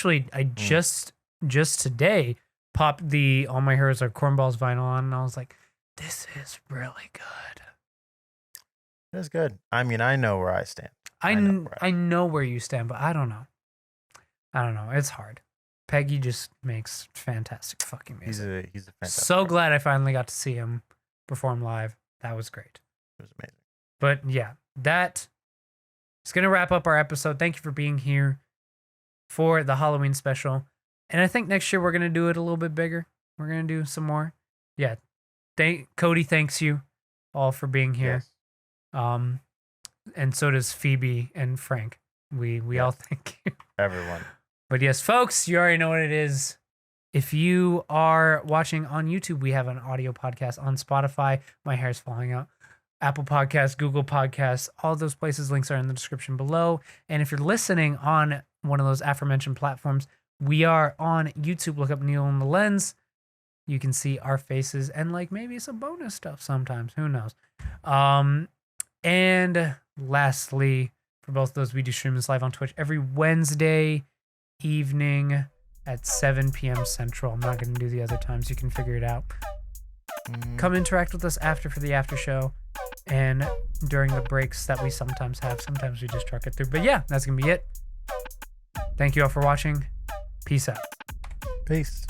just today popped the All My Heroes Are Cornballs vinyl on, and I was like, this is really good. It is good. I mean, I know where I stand. I know where you stand, but I don't know. It's hard. Peggy just makes fantastic fucking music. He's a fantastic. So glad I finally got to see him perform live. That was great. It was amazing. But yeah, that is going to wrap up our episode. Thank you for being here for the Halloween special. And I think next year we're going to do it a little bit bigger. We're going to do some more. Yeah. Cody thanks you all for being here. Yes. And so does Phoebe and Frank. We all thank you. Everyone. But yes, folks, you already know what it is. If you are watching on YouTube, we have an audio podcast on Spotify. My hair's falling out. Apple Podcasts, Google Podcasts, all those places. Links are in the description below. And if you're listening on one of those aforementioned platforms, we are on YouTube. Look up Neil and the Lens. You can see our faces and like maybe some bonus stuff sometimes. Who knows? And lastly, for both of those, we do stream this live on Twitch every Wednesday evening at 7 p.m. Central. I'm not going to do the other times. You can figure it out. Come interact with us after for the after show and during the breaks that we sometimes have. Sometimes we just truck it through. But yeah, that's going to be it. Thank you all for watching. Peace out. Peace.